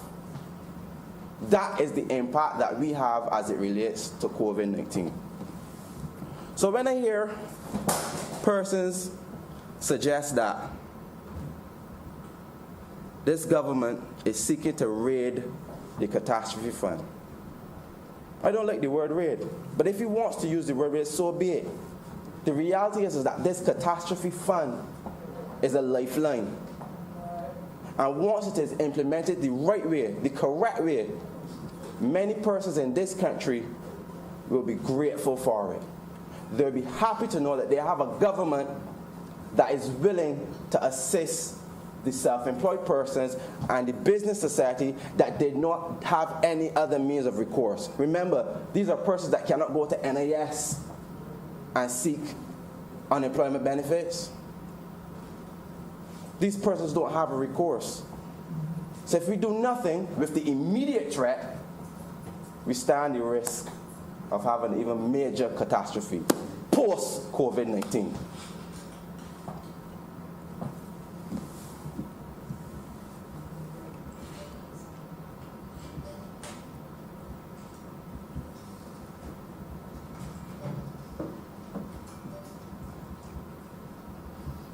That is the impact that we have as it relates to COVID-19. So when I hear persons suggest that this government is seeking to raid the catastrophe fund, I don't like the word raid, but if he wants to use the word raid, so be it. The reality is that this catastrophe fund is a lifeline. And once it is implemented the right way, the correct way, many persons in this country will be grateful for it. They'll be happy to know that they have a government that is willing to assist the self-employed persons and the business society that did not have any other means of recourse. Remember, these are persons that cannot go to NIS and seek unemployment benefits. These persons don't have a recourse. So if we do nothing with the immediate threat, we stand the risk of having an even major catastrophe post-COVID-19.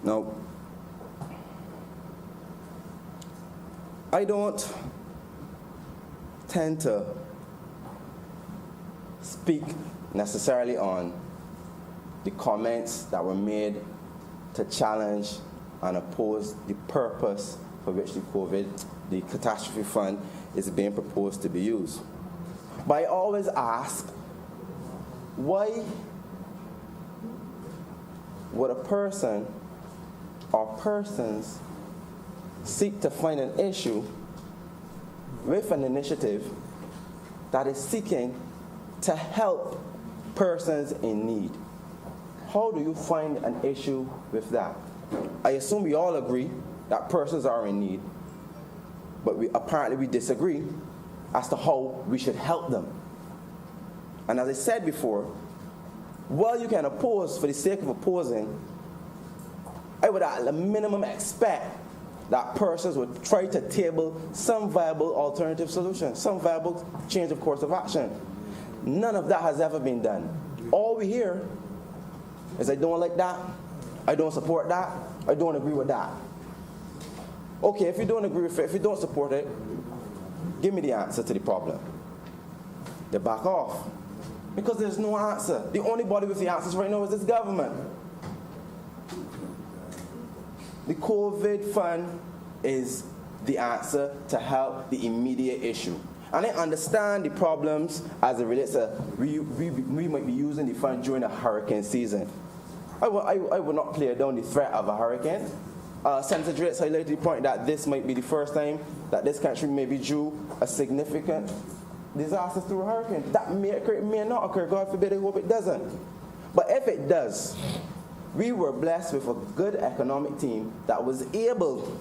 Now, I don't tend to speak necessarily on the comments that were made to challenge and oppose the purpose for which the catastrophe fund is being proposed to be used. But I always ask, why would a person or persons seek to find an issue with an initiative that is seeking to help persons in need? How do you find an issue with that? I assume we all agree that persons are in need, but apparently we disagree as to how we should help them. And as I said before, while you can oppose for the sake of opposing, I would at the minimum expect that persons would try to table some viable alternative solution, some viable change of course of action. None of that has ever been done. All we hear is I don't like that, I don't support that, I don't agree with that. Okay, if you don't agree with it, if you don't support it, give me the answer to the problem. They back off. Because there's no answer. The only body with the answers right now is this government. The COVID fund is the answer to help the immediate issue. And I understand the problems as it relates to we might be using the fund during the hurricane season. I will not play down the threat of a hurricane. Senator Dritz highlighted the point that this might be the first time that this country may be due a significant disaster through a hurricane. That may occur, it may not occur. God forbid, I hope it doesn't. But if it does, we were blessed with a good economic team that was able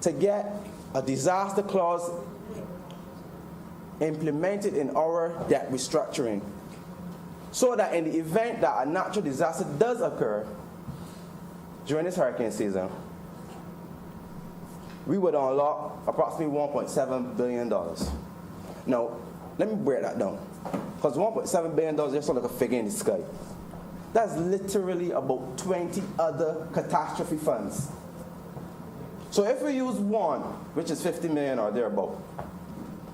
to get a disaster clause implemented in our debt restructuring so that in the event that a natural disaster does occur during this hurricane season, we would unlock approximately $1.7 billion. Now, let me break that down. Because $1.7 billion is just like a figure in the sky. That's literally about 20 other catastrophe funds. So if we use one, which is 50 million or thereabout,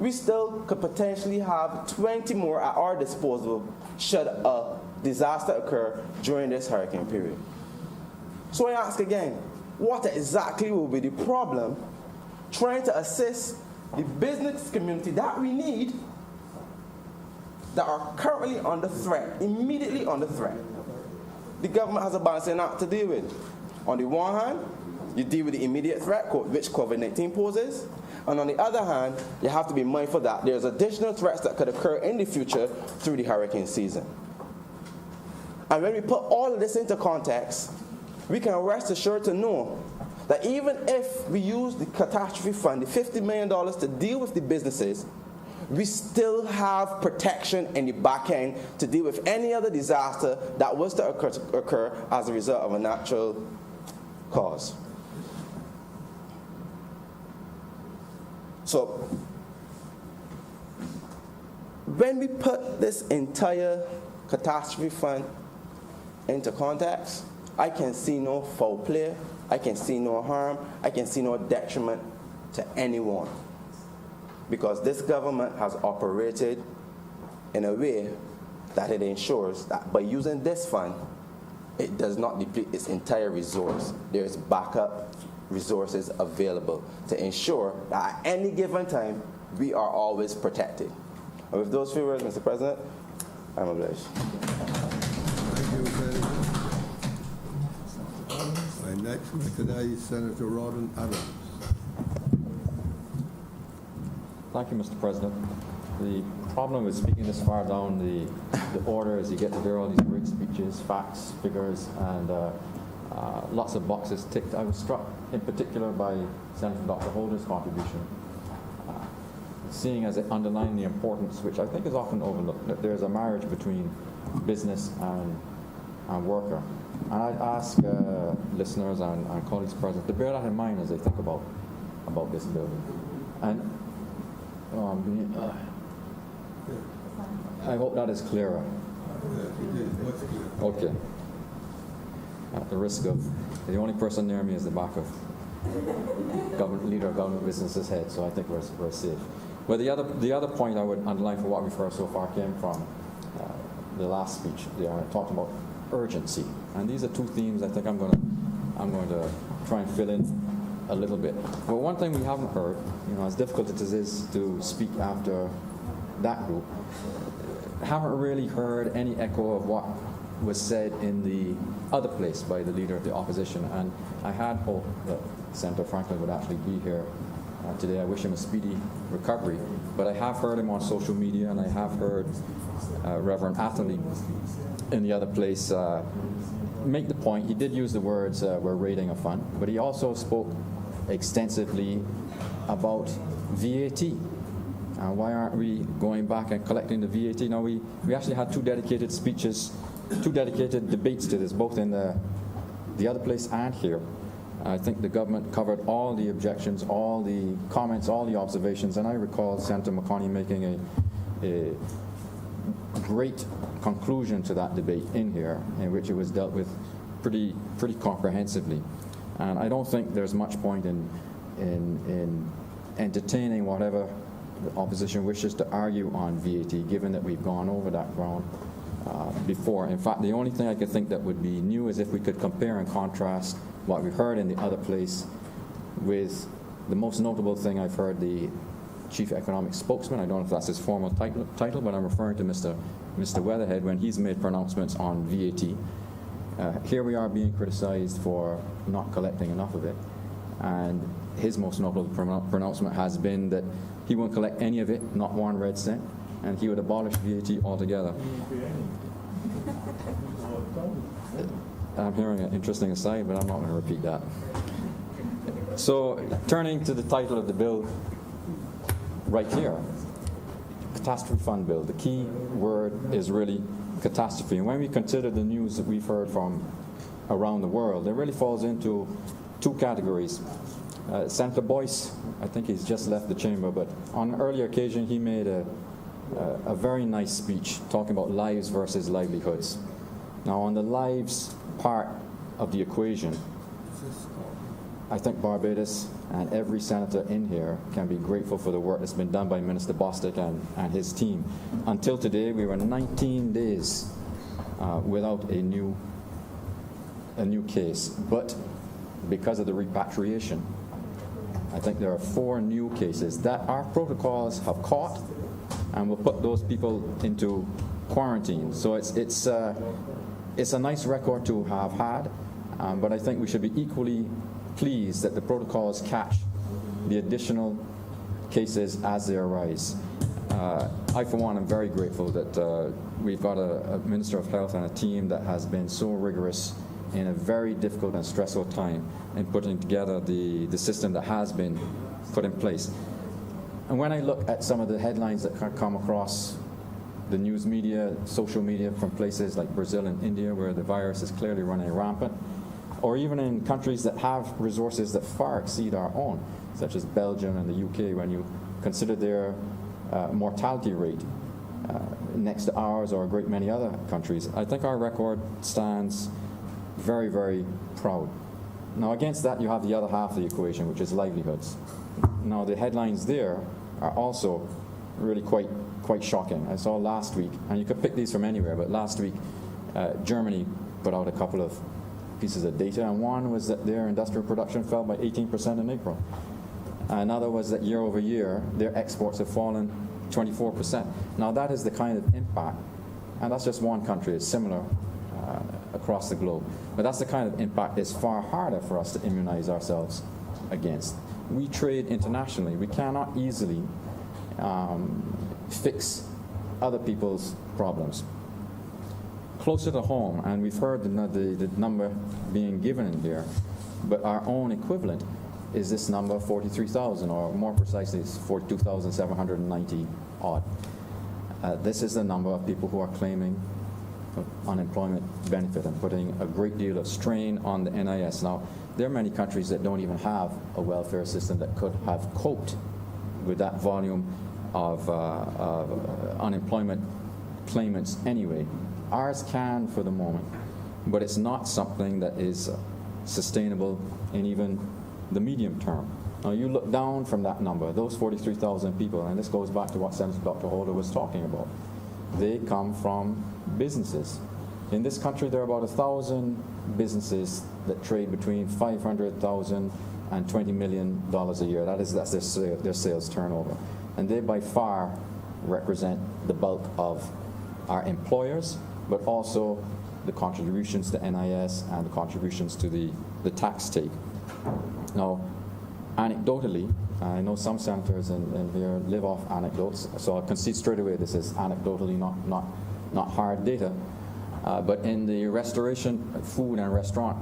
we still could potentially have 20 more at our disposal should a disaster occur during this hurricane period. So I ask again, what exactly will be the problem trying to assist the business community that we need that are currently under threat, immediately under threat? The government has a balancing act to deal with. On the one hand, you deal with the immediate threat which COVID-19 poses, and on the other hand, you have to be mindful that there's additional threats that could occur in the future through the hurricane season. And when we put all of this into context, we can rest assured to know that even if we use the catastrophe fund, the $50 million to deal with the businesses, we still have protection in the back end to deal with any other disaster that was to occur as a result of a natural cause. So, when we put this entire catastrophe fund into context, I can see no foul play, I can see no harm, I can see no detriment to anyone. Because this government has operated in a way that it ensures that by using this fund, it does not deplete its entire resource. There is backup resources available to ensure that at any given time, we are always protected. And with those few words, Mr. President, I'm obliged. Thank you, Senator. I next recognize Senator Rawdon Adams. Thank you, Mr. President. The problem with speaking this far down the order is you get to hear all these great speeches, facts, figures, and lots of boxes ticked. I was struck in particular by Senator Dr. Holder's contribution, seeing as it underlined the importance, which I think is often overlooked, that there's a marriage between business and worker. And I'd ask listeners and colleagues present to bear that in mind as they think about this bill. And I hope that is clearer. Okay. At the risk of, the only person near me is the back of leader of government business's head, so I think we're safe. But the other point I would underline for what we've heard so far came from the last speech. They talked about urgency, and these are two themes I think I'm going to try and fill in a little bit. But one thing we haven't heard, as difficult as it is to speak after that group, haven't really heard any echo of what was said in the other place by the leader of the opposition. And I had hoped that Senator Franklin would actually be here today. I wish him a speedy recovery. But I have heard him on social media, and I have heard Reverend Atherley in the other place make the point. He did use the words, we're raiding a fund, but he also spoke extensively about VAT. Why aren't we going back and collecting the VAT? Now, we actually had two dedicated debates to this, both in the other place and here. I think the government covered all the objections, all the comments, all the observations, and I recall Senator McConney making a great conclusion to that debate in here, in which it was dealt with pretty comprehensively. And I don't think there's much point in entertaining whatever the opposition wishes to argue on VAT, given that we've gone over that ground before. In fact, the only thing I could think that would be new is if we could compare and contrast what we heard in the other place with the most notable thing I've heard the chief economic spokesman, I don't know if that's his formal title, but I'm referring to Mr. Weatherhead when he's made pronouncements on VAT. Here we are being criticized for not collecting enough of it, and his most notable pronouncement has been that he won't collect any of it, not one red cent, and he would abolish VAT altogether. I'm hearing an interesting aside, but I'm not going to repeat that. So turning to the title of the bill right here, catastrophe fund bill. The key word is really catastrophe. And when we consider the news that we've heard from around the world, it really falls into two categories. Senator Boyce, I think he's just left the chamber, but on an earlier occasion he made a very nice speech talking about lives versus livelihoods. Now on the lives part of the equation, I think Barbados and every senator in here can be grateful for the work that's been done by Minister Bostic and his team. Until today, we were 19 days without a new case. But because of the repatriation, I think there are 4 new cases that our protocols have caught, and will put those people into quarantine. So it's a nice record to have had, but I think we should be equally pleased that the protocols catch the additional cases as they arise. I, for one, am very grateful that we've got a Minister of Health and a team that has been so rigorous in a very difficult and stressful time in putting together the system that has been put in place. And when I look at some of the headlines that come across the news media, social media from places like Brazil and India, where the virus is clearly running rampant, or even in countries that have resources that far exceed our own, such as Belgium and the UK, when you consider their mortality rate next to ours or a great many other countries, I think our record stands very, very proud. Now against that you have the other half of the equation, which is livelihoods. Now the headlines there are also really quite shocking. I saw last week, and you could pick these from anywhere, but last week Germany put out a couple of pieces of data, and one was that their industrial production fell by 18% in April. Another was that year over year, their exports have fallen 24%. Now that is the kind of impact, and that's just one country, it's similar across the globe, but that's the kind of impact that's far harder for us to immunize ourselves against. We trade internationally. We cannot easily fix other people's problems. Closer to home, and we've heard the number being given in here, but our own equivalent is this number, 43,000, or more precisely, it's 42,790 odd. This is the number of people who are claiming unemployment benefit and putting a great deal of strain on the NIS. Now, there are many countries that don't even have a welfare system that could have coped with that volume of unemployment claimants anyway. Ours can for the moment, but it's not something that is sustainable in even the medium term. Now you look down from that number, those 43,000 people, and this goes back to what Senator Dr. Holder was talking about. They come from businesses. In this country, there are about 1,000 businesses that trade between $500,000 and $20 million a year. That's their sales turnover. And they by far represent the bulk of our employers, but also the contributions to NIS and the contributions to the tax take. Now, anecdotally, I know some senators in here live off anecdotes, so I'll concede straight away this is anecdotally, not hard data. But in the restoration, food and restaurant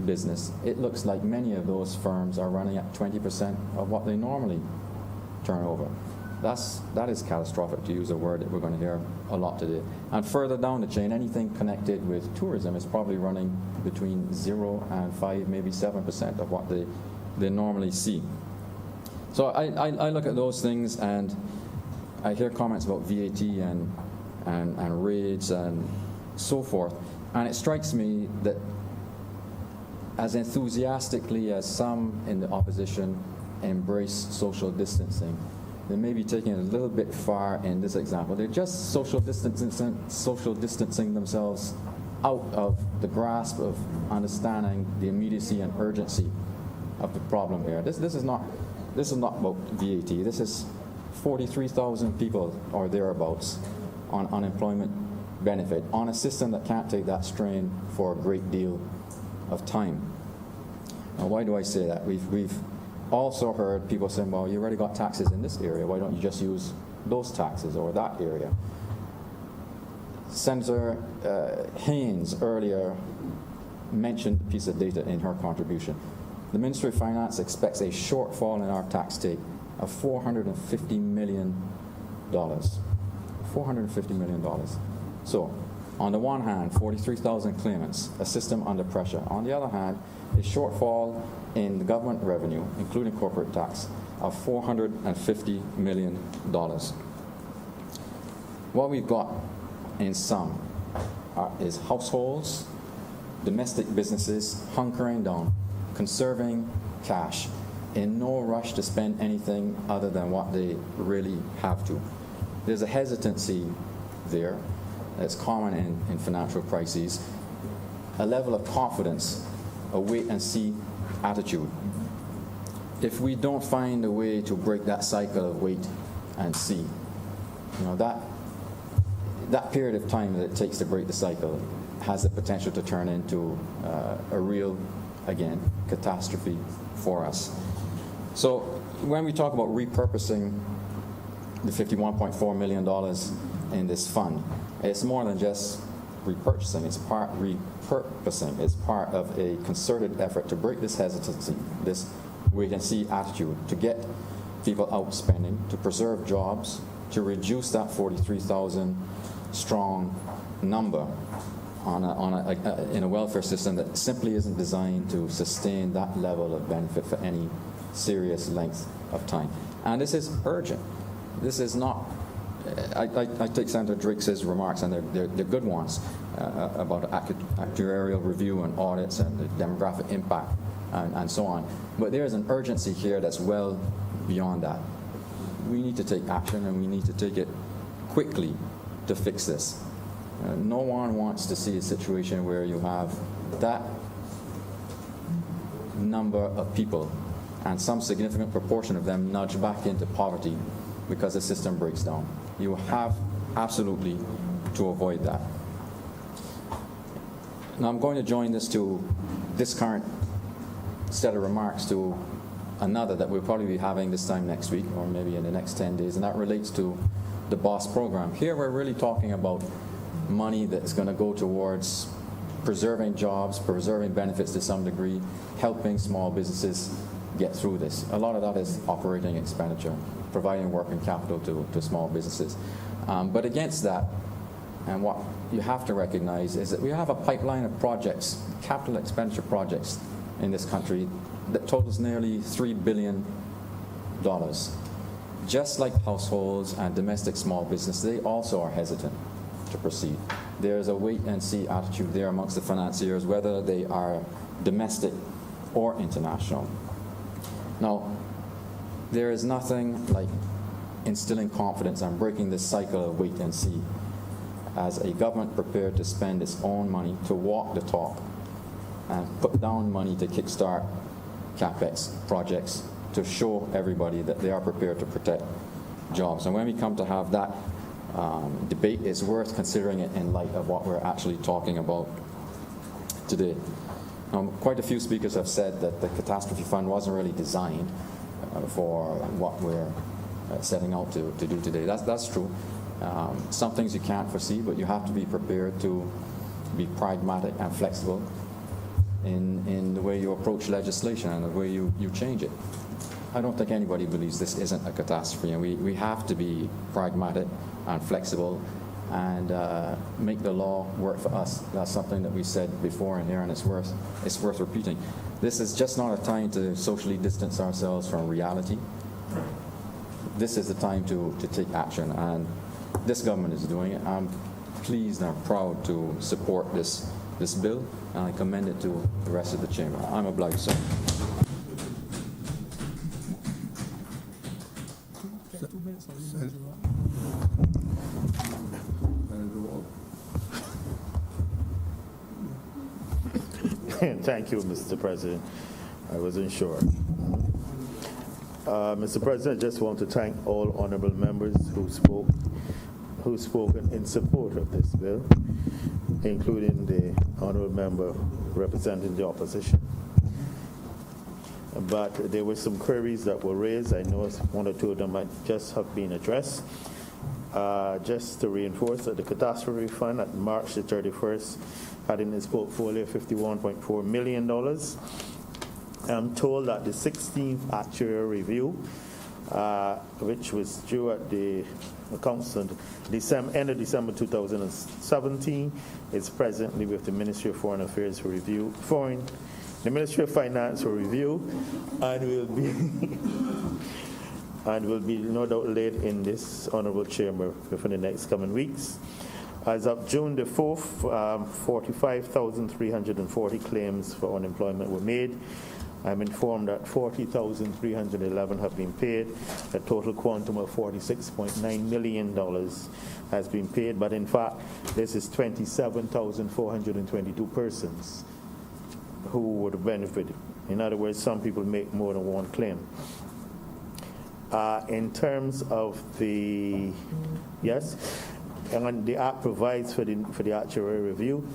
business, it looks like many of those firms are running at 20% of what they normally turn over. That is catastrophic, to use a word that we're going to hear a lot today. And further down the chain, anything connected with tourism is probably running between 0 and 5, maybe 7% of what they normally see. So I look at those things and I hear comments about VAT and raids and so forth, and it strikes me that as enthusiastically as some in the opposition embrace social distancing, they may be taking it a little bit far in this example. They're just social distancing themselves out of the grasp of understanding the immediacy and urgency of the problem here. This is not about VAT. This is 43,000 people or thereabouts on unemployment benefit on a system that can't take that strain for a great deal of time. Now, why do I say that? We've also heard people saying, well, you already got taxes in this area, why don't you just use those taxes or that area? Senator Haynes earlier mentioned a piece of data in her contribution. the Ministry of Finance expects a shortfall in our tax take of $450 million. $450 million. So, on the one hand, 43,000 claimants, a system under pressure. On the other hand, a shortfall in the government revenue, including corporate tax, of $450 million. What we've got in sum is households, domestic businesses hunkering down, conserving cash, in no rush to spend anything other than what they really have to. There's a hesitancy there that's common in financial crises, a level of confidence, a wait-and-see attitude. If we don't find a way to break that cycle of wait and see, that period of time that it takes to break the cycle has the potential to turn into a real, again, catastrophe for us. So when we talk about repurposing the $51.4 million in this fund, it's more than just repurposing. It's part of a concerted effort to break this hesitancy, this wait-and-see attitude, to get people out spending, to preserve jobs, to reduce that 43,000 strong number in a welfare system that simply isn't designed to sustain that level of benefit for any serious length of time. And this is urgent. This is not. I take Senator Drake's remarks, and they're good ones, about actuarial review and audits and the demographic impact and so on. But there is an urgency here that's well beyond that. We need to take action, and we need to take it quickly to fix this. No one wants to see a situation where you have that number of people and some significant proportion of them nudge back into poverty because the system breaks down. You have absolutely to avoid that. Now I'm going to join this current set of remarks to another that we'll probably be having this time next week, or maybe in the next 10 days, and that relates to the BOSS program. Here we're really talking about money that's going to go towards preserving jobs, preserving benefits to some degree, helping small businesses get through this. A lot of that is operating expenditure, providing working capital to small businesses. But against that, and what you have to recognize is that we have a pipeline of projects, capital expenditure projects in this country that totals nearly $3 billion. Just like households and domestic small business, they also are hesitant to proceed. There's a wait-and-see attitude there amongst the financiers, whether they are domestic or international. Now, there is nothing like instilling confidence and breaking this cycle of wait-and-see as a government prepared to spend its own money to walk the talk and put down money to kickstart CapEx projects to show everybody that they are prepared to protect jobs. And when we come to have that debate, it's worth considering it in light of what we're actually talking about today. Quite a few speakers have said that the catastrophe fund wasn't really designed for what we're setting out to do today. That's true. Some things you can't foresee, but you have to be prepared to be pragmatic and flexible in the way you approach legislation and the way you change it. I don't think anybody believes this isn't a catastrophe, and we have to be pragmatic and flexible and make the law work for us. That's something that we said before in here, and it's worth repeating. This is just not a time to socially distance ourselves from reality. This is the time to take action, and this government is doing it. I'm pleased and I'm proud to support this bill, and I commend it to the rest of the chamber. I'm obliged, sir. 2 minutes or you want to Thank you, Mr. President. I wasn't sure. Mr. President, I just want to thank all honorable members who've spoken in support of this bill, including the honorable member representing the opposition. But there were some queries that were raised. I know one or two of them might just have been addressed. Just to reinforce that the catastrophe fund at March the 31st had in its portfolio $51.4 million. I'm told that the 16th actuarial review, which was due at the council end of December 2017, is presently with the Ministry of Foreign Affairs for review. The Ministry of Finance for review, and will be no doubt laid in this honorable chamber within the next coming weeks. As of June the 4th, 45,340 claims for unemployment were made. I'm informed that 40,311 have been paid. A total quantum of $46.9 million has been paid, but in fact, this is 27,422 persons who would have benefited. In other words, some people make more than one claim. In terms of the, yes, and the Act provides for the actuarial review,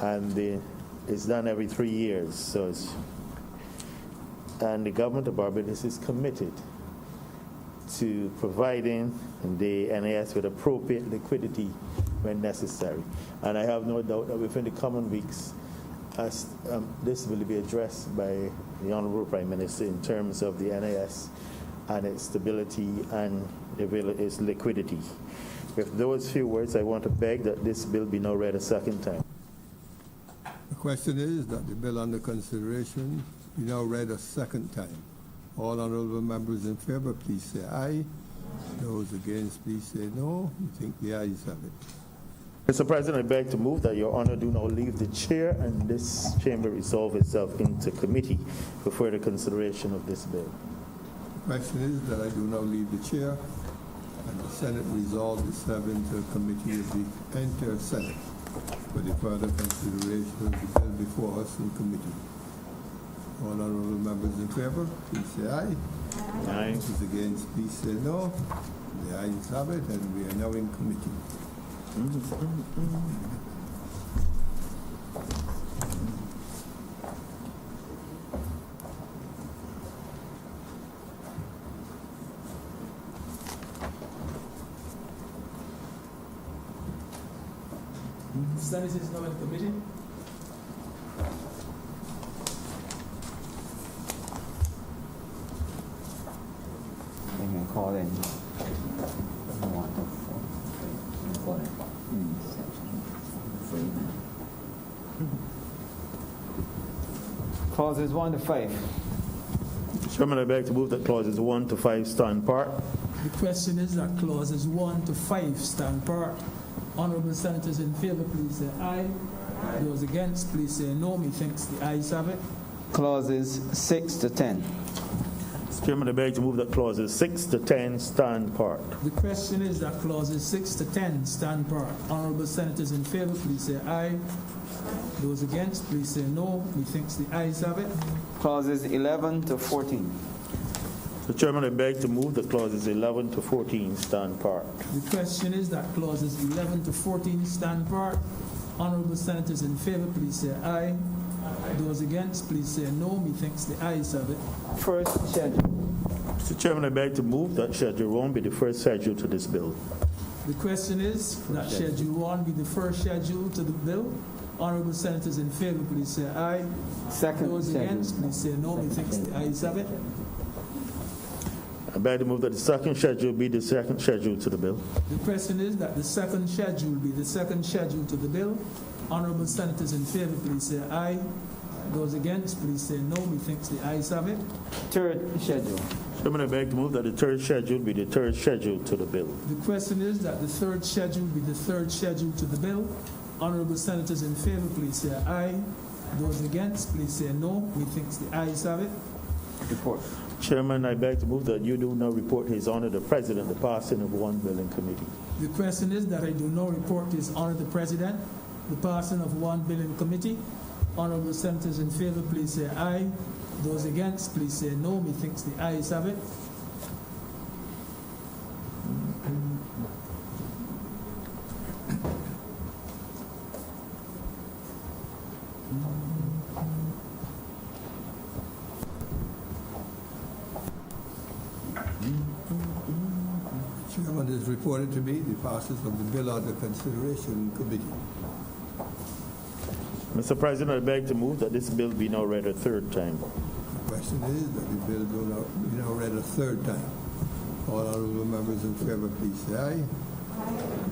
and it's done every 3 years. So and the government of Barbados is committed to providing the NAS with appropriate liquidity when necessary. And I have no doubt that within the coming weeks, this will be addressed by the Honorable Prime Minister in terms of the NAS and its stability and its liquidity. With those few words, I want to beg that this bill be now read a second time. The question is that the bill under consideration be now read a second time. All honorable members in favor, please say aye. Those against, please say no. We think the ayes have it. Mr. President, I beg to move that Your Honor do now leave the chair and this chamber resolve itself into committee for further consideration of this bill. The question is that I do now leave the chair and the Senate resolve itself into a committee of the entire Senate for the further consideration of the bill before us in committee. All honorable members in favor, please say aye. Aye. Those against, please say no. The ayes have it, and we are now in committee. Senate is now in committee. They can call in. Clauses 1 to 5. Chairman, I beg to move that clauses 1 to 5 stand part. The question is that clauses 1 to 5 stand part. Honorable senators in favor, please say aye. Those against, please say no. Methinks the ayes have it. Clauses 6 to 10. Mr. Chairman, I beg to move that clauses 6 to 10 stand part. The question is that clauses 6 to 10 stand part. Honorable senators in favor, please say aye. Those against, please say no. Methinks the ayes have it. Clauses 11 to 14. Mr. Chairman, I beg to move that clauses 11 to 14 stand part. The question is that clauses 11 to 14 stand part. Honorable senators in favor, please say aye. Those against, please say no. Methinks the ayes have it. First schedule. Mr. Chairman, I beg to move that Schedule 1 be the first schedule to this bill. The question is that Schedule 1 be the first schedule to the bill. Honorable senators in favor, please say aye. Second Those schedule. against, please say no. Methinks the ayes have it. I beg to move that the second schedule be the second schedule to the bill. The question is that the second schedule be the second schedule to the bill. Honorable senators in favor, please say aye. Those against, please say no. Methinks the ayes have it. Third schedule. Chairman, I beg to move that the third schedule be the third schedule to the bill. The question is that the third schedule be the third schedule to the bill. Honorable senators in favor, please say aye. Those against, please say no. Methinks the ayes have it. Report. Chairman, I beg to move that you do now report His Honor the President the passing of one bill in committee. The question is that I do not report to His Honor the President the passing of one bill in committee. Honorable senators in favor, please say aye. Those against, please say no. Methinks the ayes have it. Chairman is reported to be the passage of the bill under consideration in committee. Mr. President, I beg to move that this bill be now read a third time. The Question is that the bill do not be now read a third time. All honorable members in favor, please say aye.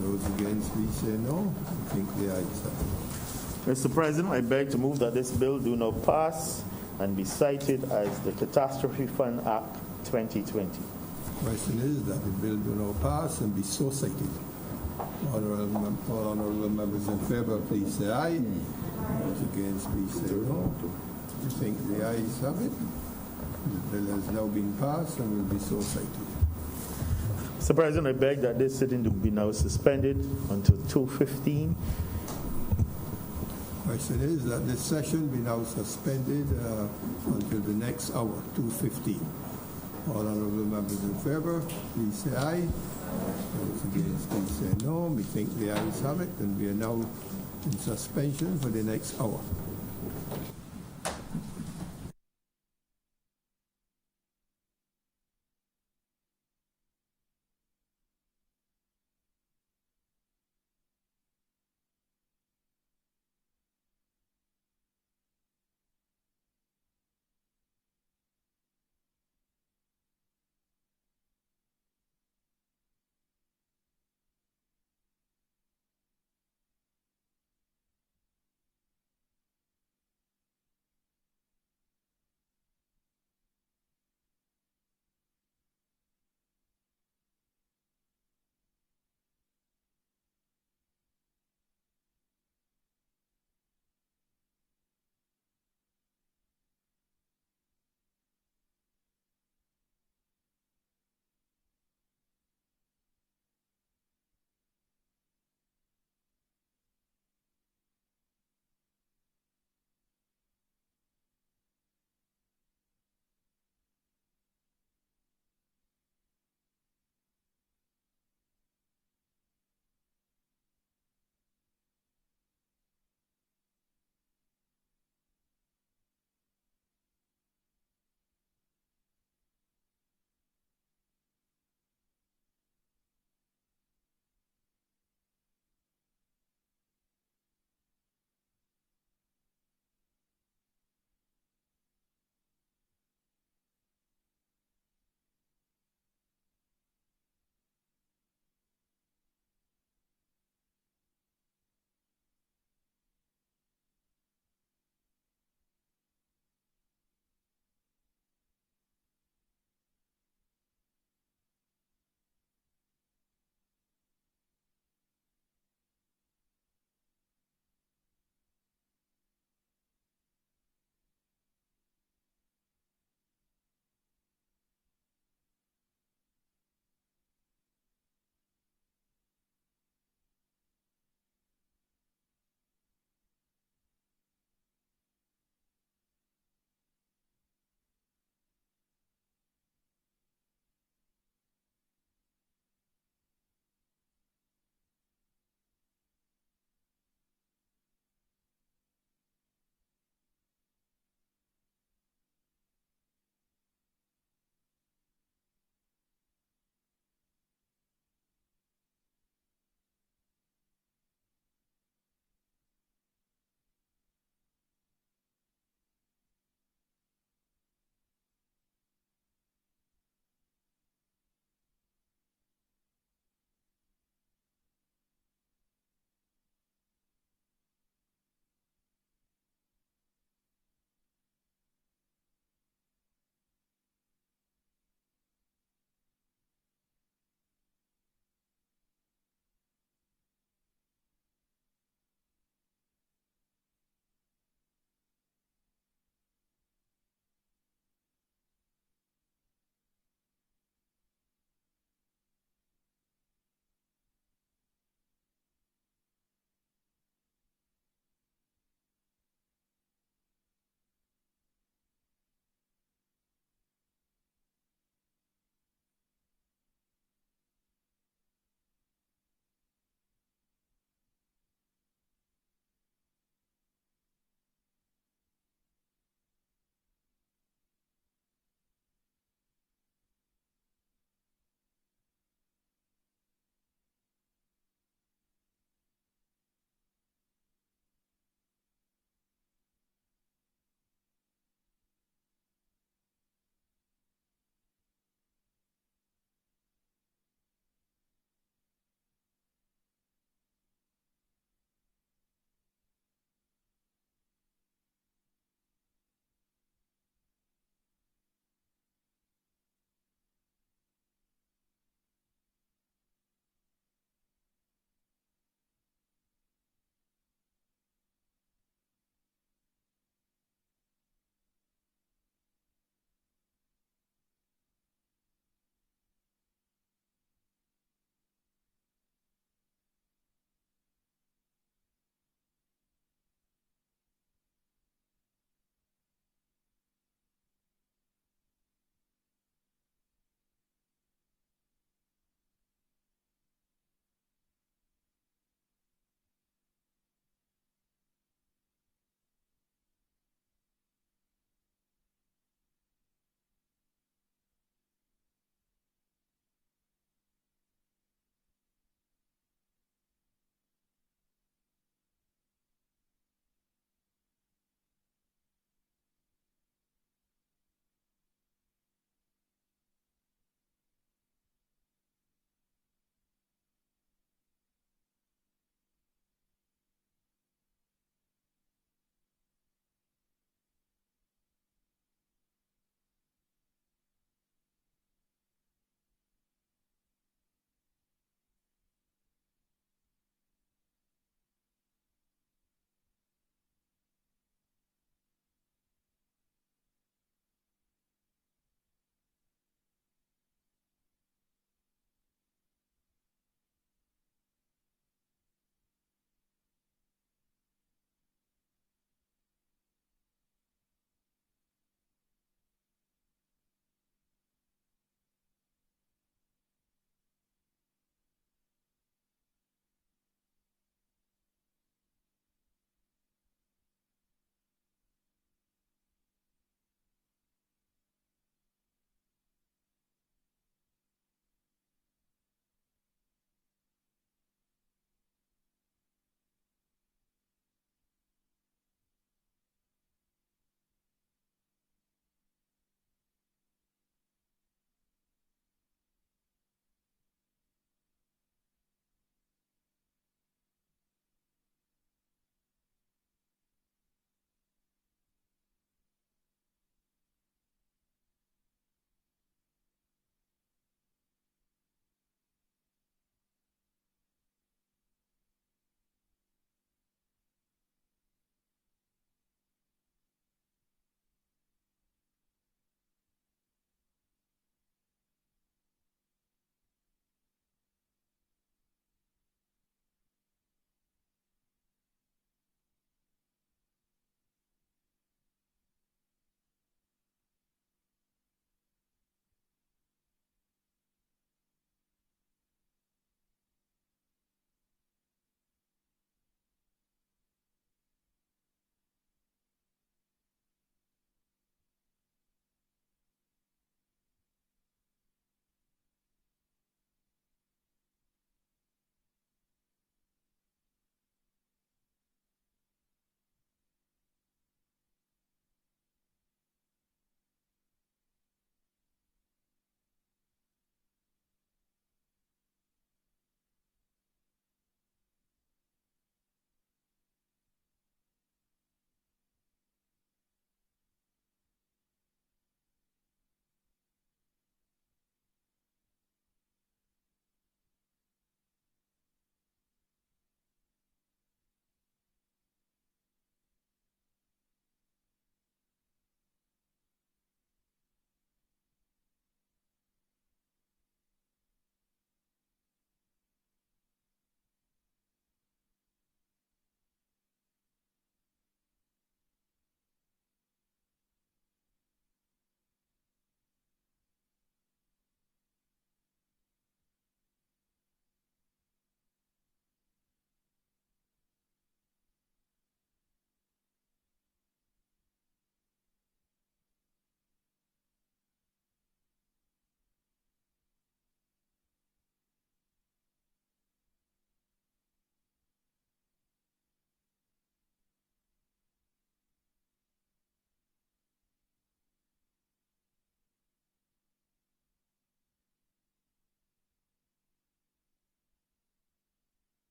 Those against, please say no. I think the ayes have it. Mr. President, I beg to move that this bill do not pass and be cited as the Catastrophe Fund Act 2020. Question is that the bill do not pass and be so cited. All honorable members in favor, please say aye. Those against, please say no. I think the ayes have it. The bill has now been passed and will be so cited. Mr. President, I beg that this sitting to be now suspended until 2:15. Question is that this session be now suspended until the next hour, 2:15. All honorable members in favor, please say aye. Those against, please say no. We think the ayes have it, and we are now in suspension for the next hour.